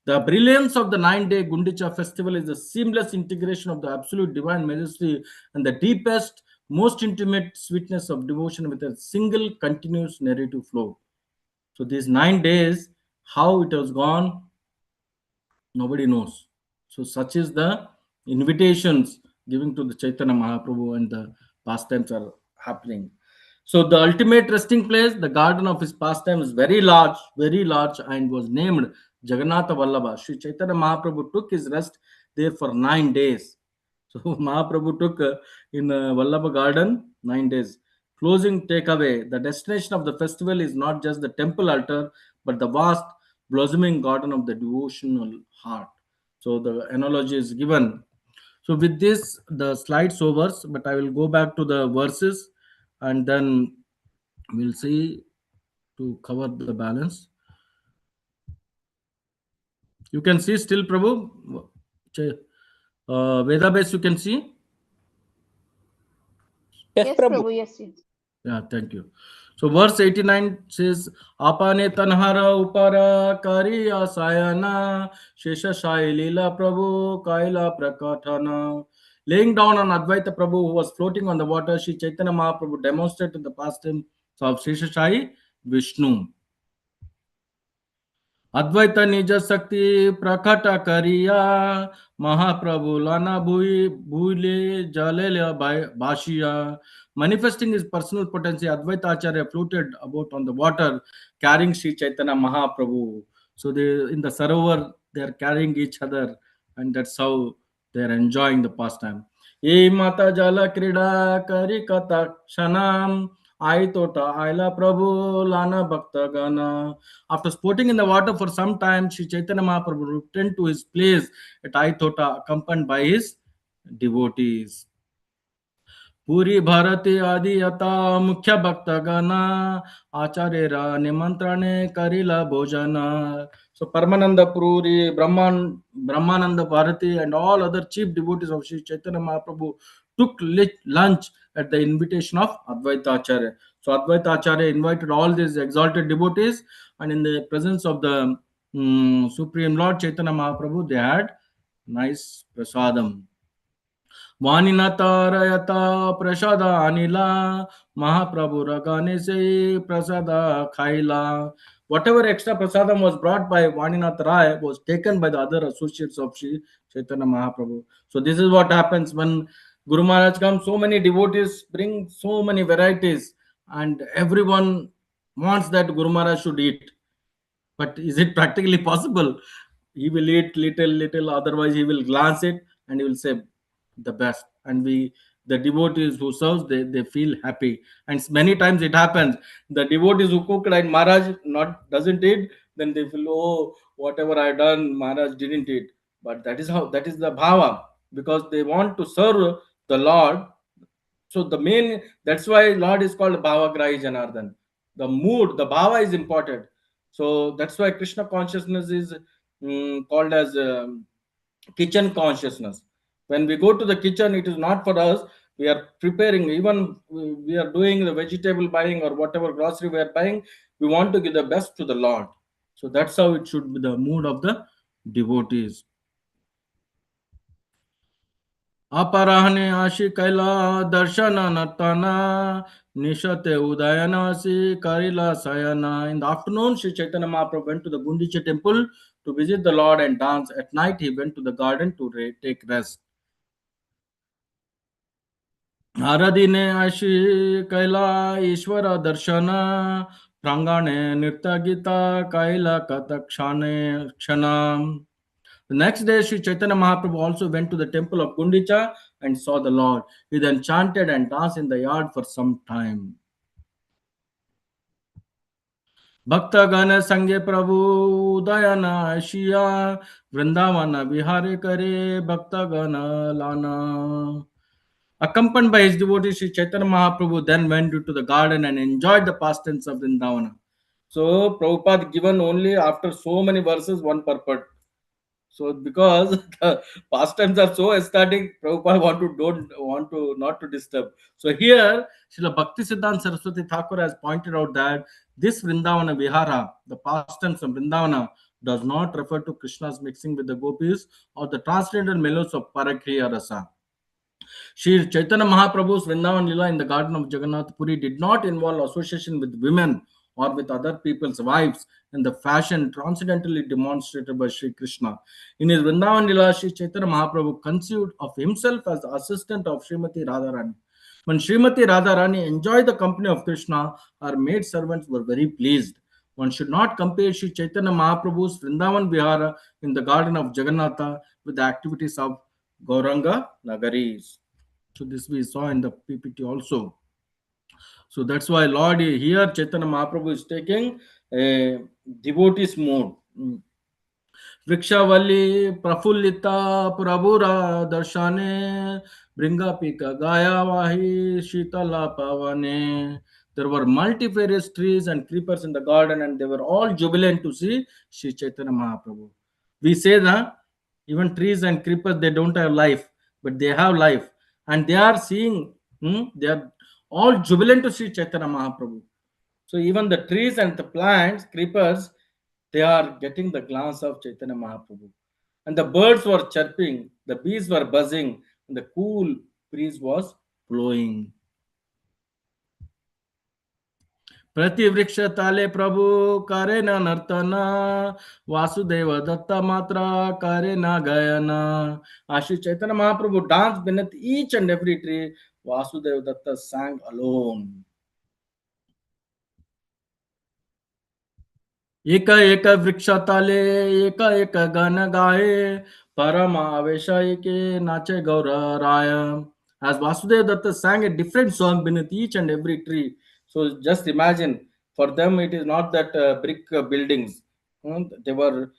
The brilliance of the 9-day Gundicha festival is the seamless integration of the absolute divine majesty and the deepest, most intimate sweetness of devotion with a single continuous narrative flow. So these 9 days, how it has gone, nobody knows. So such is the invitations giving to the Chaitanya Mahaprabhu and the pastimes are happening. So the ultimate resting place, the garden of his pastime is very large, and was named Jagannatha Vallabha. Sri Chaitanya Mahaprabhu took his rest there for 9 days. So Mahaprabhu took in Vallabha garden 9 days. Closing takeaway, the destination of the festival is not just the temple altar, but the vast blossoming garden of the devotional heart. So the analogy is given. So with this, the slides over, but I will go back to the verses and then we'll see to cover the balance. You can see still, Prabhu. Veda base you can see. Yes, Yes, Prabhu. Prabhu, yes, yes. Yeah, thank you. So verse 89 says, Apane tanhara upara kariya sayana, Shesha Shai lila Prabhu kaila prakatana. Laying down on Advaita Prabhu, who was floating on the water, Sri Chaitanya Mahaprabhu demonstrated the pastime of Shesha Shai Vishnu. अद्वैत निज शक्ति प्रकट करिया महाप्रभु लाना भूले जले भाषिया. Manifesting his personal potency, Advaita Acharya floated about on the water carrying Sri Chaitanya Mahaprabhu. So they in the Sarovar they are carrying each other, and that's how they are enjoying the pastime. Ye mata jala krida kari kata kshanam I tota Aila Prabhu Lana Bhakta Gana. After sporting in the water for some time, Sri Chaitanya Mahaprabhu returned to his place at Aithota, accompanied by his devotees. Puri Bharati Adi Yata Mukhya Bhakta Gana Acharyera Nimantrane Karila Bhojana. So Paramananda Puri, Brahmananda Bharati, and all other chief devotees of Sri Chaitanya Mahaprabhu took lunch at the invitation of Advaita Acharya. So Advaita Acharya invited all these exalted devotees, and in the presence of the Supreme Lord Chaitanya Mahaprabhu, they had nice prasadam. Vaninata prasada anila Mahaprabhu ragane se prasada khaila. Whatever extra prasadam was brought by Vaninatha Rai was taken by the other associates of Sri Chaitanya Mahaprabhu. So this is what happens when Guru Maharaj comes. So many devotees bring so many varieties, and everyone wants that Guru Maharaj should eat. But is it practically possible? He will eat little, otherwise he will glance it and he will say the best. And the devotees who serves, they feel happy. And many times it happens. The devotees who cooked and Maharaj not doesn't eat, then they feel, oh, whatever I done, Maharaj didn't eat. But that is the bhava, because they want to serve the Lord. So that's why Lord is called Bhavagrahi Janardhan. The mood, the bhava is important. So that's why Krishna consciousness is called as kitchen consciousness. When we go to the kitchen, it is not for us. We are preparing, even we are doing the vegetable buying or whatever grocery we are buying, we want to give the best to the Lord. So that's how it should be the mood of the devotees. अपराह्ने आशी कैला दर्शन नर्तना निशते udayana karila sayana. In the afternoon, Sri Chaitanya Mahaprabhu went to the Gundicha temple to visit the Lord and dance. At night, he went to the garden to take rest. आराधिने आशी कैला ईश्वर दर्शन प्रांगणे नृत्य गीता कैला कथक्षाने क्षणम. The next day, Sri Chaitanya Mahaprabhu also went to the temple of Gundicha and saw the Lord. He then chanted and danced in the yard for some time. Bhakta Gana Sangye Prabhu Udayana Ashiya Vṛndāvana Vihare Kare Bhakta Gana Lana. Accompanied by his devotees, Sri Chaitanya Mahaprabhu then went into the garden and enjoyed the pastimes of Vṛndāvana. So Prabhupada given only after so many verses one purport. So because the pastimes are so ecstatic, Prabhupada don't want to not to disturb. So here, Srila Bhakti Siddhanta Saraswati Thakur has pointed out that this Vṛndāvana Vihara, the pastimes of Vṛndāvana, does not refer to Krishna's mixing with the gopis or the transcendental mellows of Parakriya Rasa. Sri Chaitanya Mahaprabhu's Vrindavan Lila in the garden of Jagannath Puri did not involve association with women or with other people's wives in the fashion transcendentally demonstrated by Sri Krishna. In his Vrindavan Lila, Sri Chaitanya Mahaprabhu conceived of himself as the assistant of Srimati Radharani. When Srimati Radharani enjoyed the company of Krishna, her maid servants were very pleased. One should not compare Sri Chaitanya Mahaprabhu's Vrindavan Vihara in the garden of Jagannatha with the activities of Gauranga Nagaris. So this we saw in the PPT also. So that's why Lord here Chaitanya Mahaprabhu is taking a devotee's mode. Vrikshavalli Prafullita Prabhura Darshane Bringa Pika Gaya Vahi Shitala Pavane. There were multifarious trees and creepers in the garden, and they were all jubilant to see Sri Chaitanya Mahaprabhu. We say that even trees and creepers, they don't have life, but they have life, and they are seeing, they are all jubilant to see Chaitanya Mahaprabhu. So even the trees and the plants, creepers, they are getting the glance of Chaitanya Mahaprabhu. And the birds were chirping, the bees were buzzing, and the cool breeze was blowing. प्रतिवृक्ष ताले प्रभु करे न नर्तन वासुदेव दत्त मात्रा करे न गायन. As Sri Chaitanya Mahaprabhu danced beneath each and every tree, Vasudeva Datta sang alone. एक एक वृक्ष ताले एक एक गान गाए परम आवेश के नाचे गौर राय. As Vasudeva Datta sang a different song beneath each and every tree. So just imagine, for them it is not that brick buildings. They were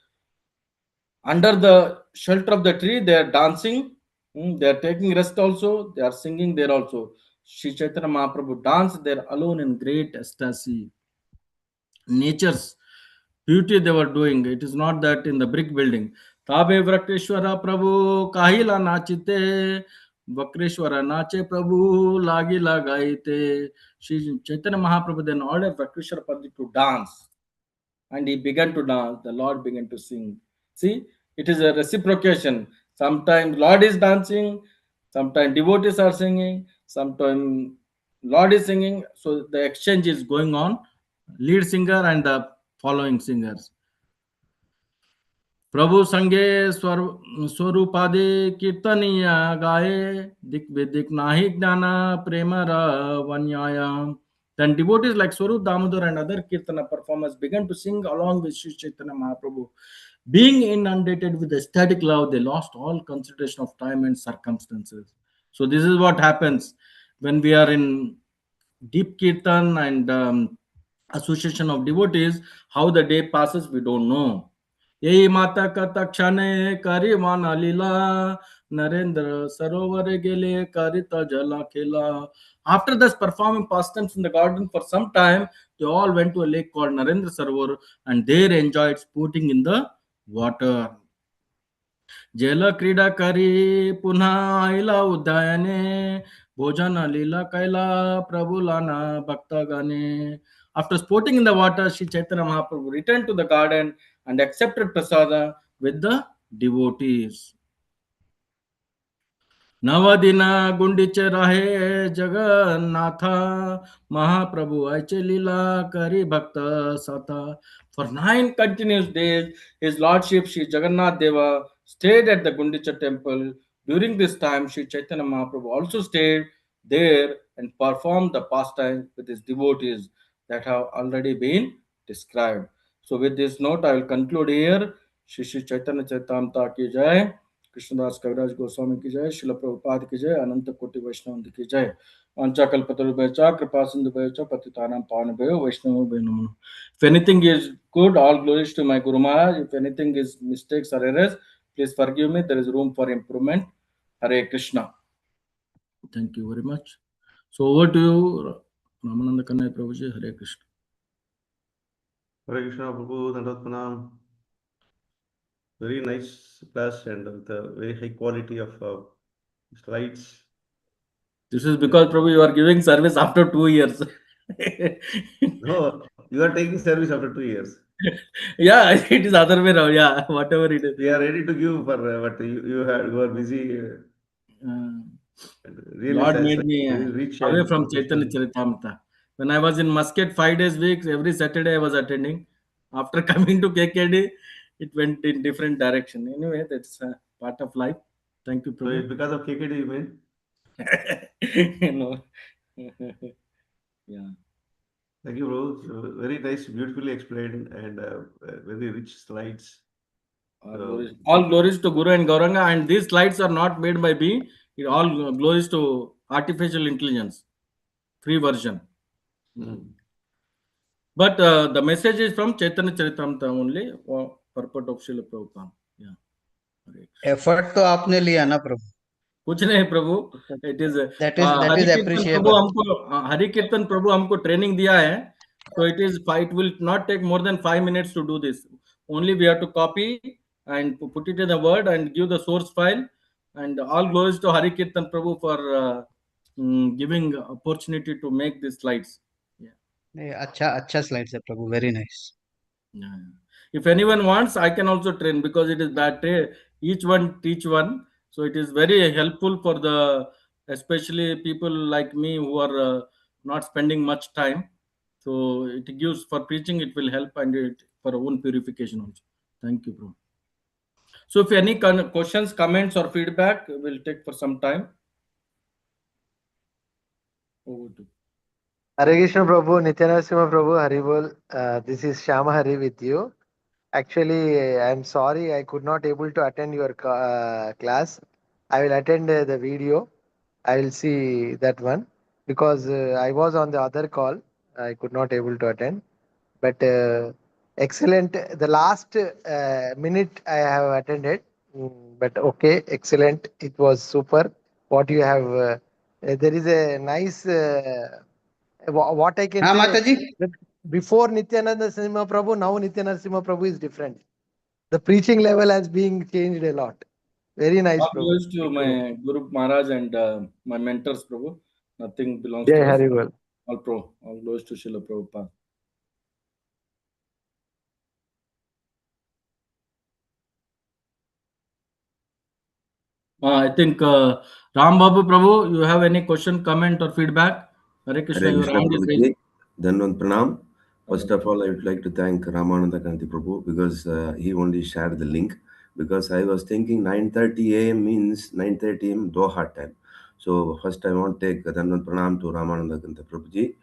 under the shelter of the tree, they are dancing, they are taking rest also, they are singing there also. Sri Chaitanya Mahaprabhu danced there alone in great ecstasy. Nature's beauty they were doing. It is not that in the brick building. Tabe Vrakreshwara Prabhu Kahila Nachite Vakreshwara Nache Prabhu Lagi Lagaite. Shri Chaitanya Mahaprabhu then ordered Vakreshwara Prabhu to dance. And he began to dance. The Lord began to sing. See, it is a reciprocation. Sometimes Lord is dancing, sometimes devotees are singing, sometimes Lord is singing. So the exchange is going on. Lead singer and the following singers. प्रभु संगे स्वरूपादि कीर्तनीय गाए दिक विदिक नाहि ज्ञाना प्रेम वन्याया. Then devotees like Swarup Damodar and other Kirtana performers began to sing along with Sri Chaitanya Mahaprabhu. Being inundated with ecstatic love, they lost all consideration of time and circumstances. So this is what happens when we are in deep Kirtan and association of devotees. How the day passes, we don't know. यही माता कथा क्षणे करी वाना लीला नरेंद्र सरोवर गेले करिता जला खेला. After this performing pastimes in the garden for some time, they all went to a lake called Narendra Sarovar and there enjoyed sporting in the water. जल क्रीडा करी पुन्हा आईला उद्याने भोजन लीला कैला प्रभुलाना भक्त गाने. After sporting in the water, Sri Chaitanya Mahaprabhu returned to the garden and accepted prasada with the devotees. नवदिन गुंडीचे राहे जगन्नाथा महाप्रभु आयचे लीला करी भक्त साथा. For 9 continuous days, His Lordship Sri Jagannath Deva stayed at the Gundicha temple. During this time, Sri Chaitanya Mahaprabhu also stayed there and performed the pastime with his devotees that have already been described. So with this note, I will conclude here. Shri Chaitanya Chaitamta ki jai. Krishnadas कविराज गोस्वामी की जय. शिल प्रभुपाद की जय. अनंत कोटि वैष्णव की जय. वांछा कल्पतरुभ्यश्च कृपा सिन्धुभ्यश्च पतितानां पावनेभ्यो वैष्णवेभ्यो नमो नमः. If anything is good, all glories to my Guru Maharaj. If anything is mistakes or errors, please forgive me. There is room for improvement. Hare Krishna. Thank you very much. So over to you, Ramananda Kannaya Prabhuji. Hare Krishna. Hare Krishna, Prabhu, Dandavat Pranam. Very nice class and with a very high quality of slides. This is because Prabhu, you are giving service after 2 years. No, you are taking service after 2 years. Yeah, it is other way around. Yeah, whatever it is. We are ready to give for but you are busy. Really Lord made me rich away and from Chaitanya Charitamrita. When I was in Muscat 5 days week, every Saturday I was attending. After coming to KKD, it went in different direction. Anyway, that's part of life. Thank you, So Prabhu. it's because of KKD, you mean? No. Yeah. Thank you, bro. So very nice, beautifully explained and very rich slides. All glories to Guru and Gauranga, and these slides are not made by me. It all glories to artificial intelligence, free version. But the message is from Chaitanya Charitamrita only, purport of Srila Prabhupada. Yeah. Effort तो आपने लिया ना प्रभु. कुछ नहीं प्रभु, it is that Hari is कीर्तन प्रभु appreciable. हमको हरि कीर्तन प्रभु हमको ट्रेनिंग दिया है. So it will not take more than 5 minutes to do this. Only we have to copy and put it in a word and give the source file. And all glories to Hari Kirtan Prabhu for giving opportunity to make these slides. नहीं, अच्छा slides है प्रभु, very nice. Yeah. If anyone wants, I can also train, because it is that each one teach one. So it is very helpful for especially people like me who are not spending much time. So it gives for preaching, it will help, and it for own purification also. Thank you, bro. So if any questions, comments, or feedback, we'll take for some time. Over to. Hare Krishna Prabhu, Nitya Narasimha Prabhu, Haribol. This is Shyama Hari with you. Actually, I'm sorry I could not able to attend your class. I will attend the video. I will see that one because I was on the other call. I could not able to attend. But excellent. The last minute I have attended. But okay, excellent. It was super. What you have. There is a nice. What I can हाँ say. माता जी, That before Nityananda Narasimha Prabhu, now Nitya Narasimha Prabhu is different. The preaching level has been changed a lot. Very nice, All Prabhu. goes to my Guru Maharaj and my mentors, Prabhu. Nothing belongs Jai to us. Haribol. All goes to Srila Prabhupada. I think Ram Babu Prabhu, you have any question, comment, or feedback? Hare Krishna, Hare your Krishna hand is raised. Prabhuji, Dhanvan Pranam. First of all, I would like to thank Ramananda Kanti Prabhu because he only shared the link. Because I was thinking 9:30 a.m. means 9:30 a.m. Doha time. So first I want to take Dhanvan Pranam to Ramananda Kanti Prabhuji.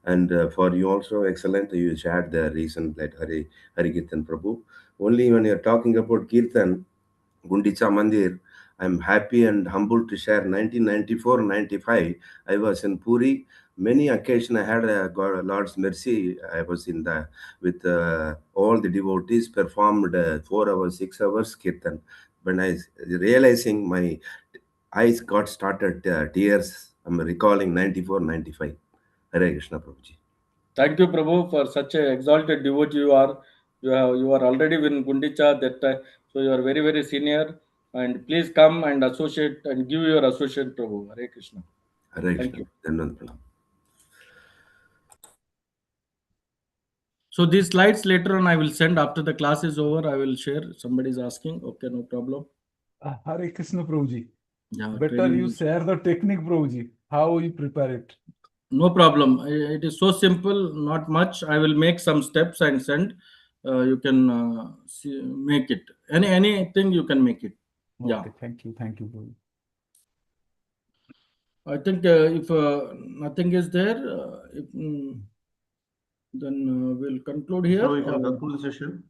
And for you also, excellent, you shared the reason that Hari Kirtan Prabhu. Only when you're talking about Kirtan, Gundicha Mandir, I'm happy and humbled to share 1994-95. I was in Puri. Many occasions I had God, Lord's mercy. I was in the with all the devotees performed 4 hours, 6 hours kirtan. When I realizing my eyes got started tears, I'm recalling 94-95. Hare Krishna Prabhuji. Thank you, Prabhu, for such a exalted devotee you are. You are already in Gundicha that time, so you are very, very senior. And please come and associate and give your associate, Prabhu. Hare Krishna. Hare Thank Krishna. you. Dhanvan Pranam. So these slides later on I will send after the class is over. I will share. Somebody is asking. Okay, no problem. Hare Krishna Prabhuji. Yeah, Better training you is- share the technique, Prabhuji. How you prepare it. No problem. It is so simple, not much. I will make some steps and send. You can make it. Anything you can make it. Yeah. Okay, thank you, Prabhuji. I think if nothing is there, then we'll conclude here. So we can conclude the session.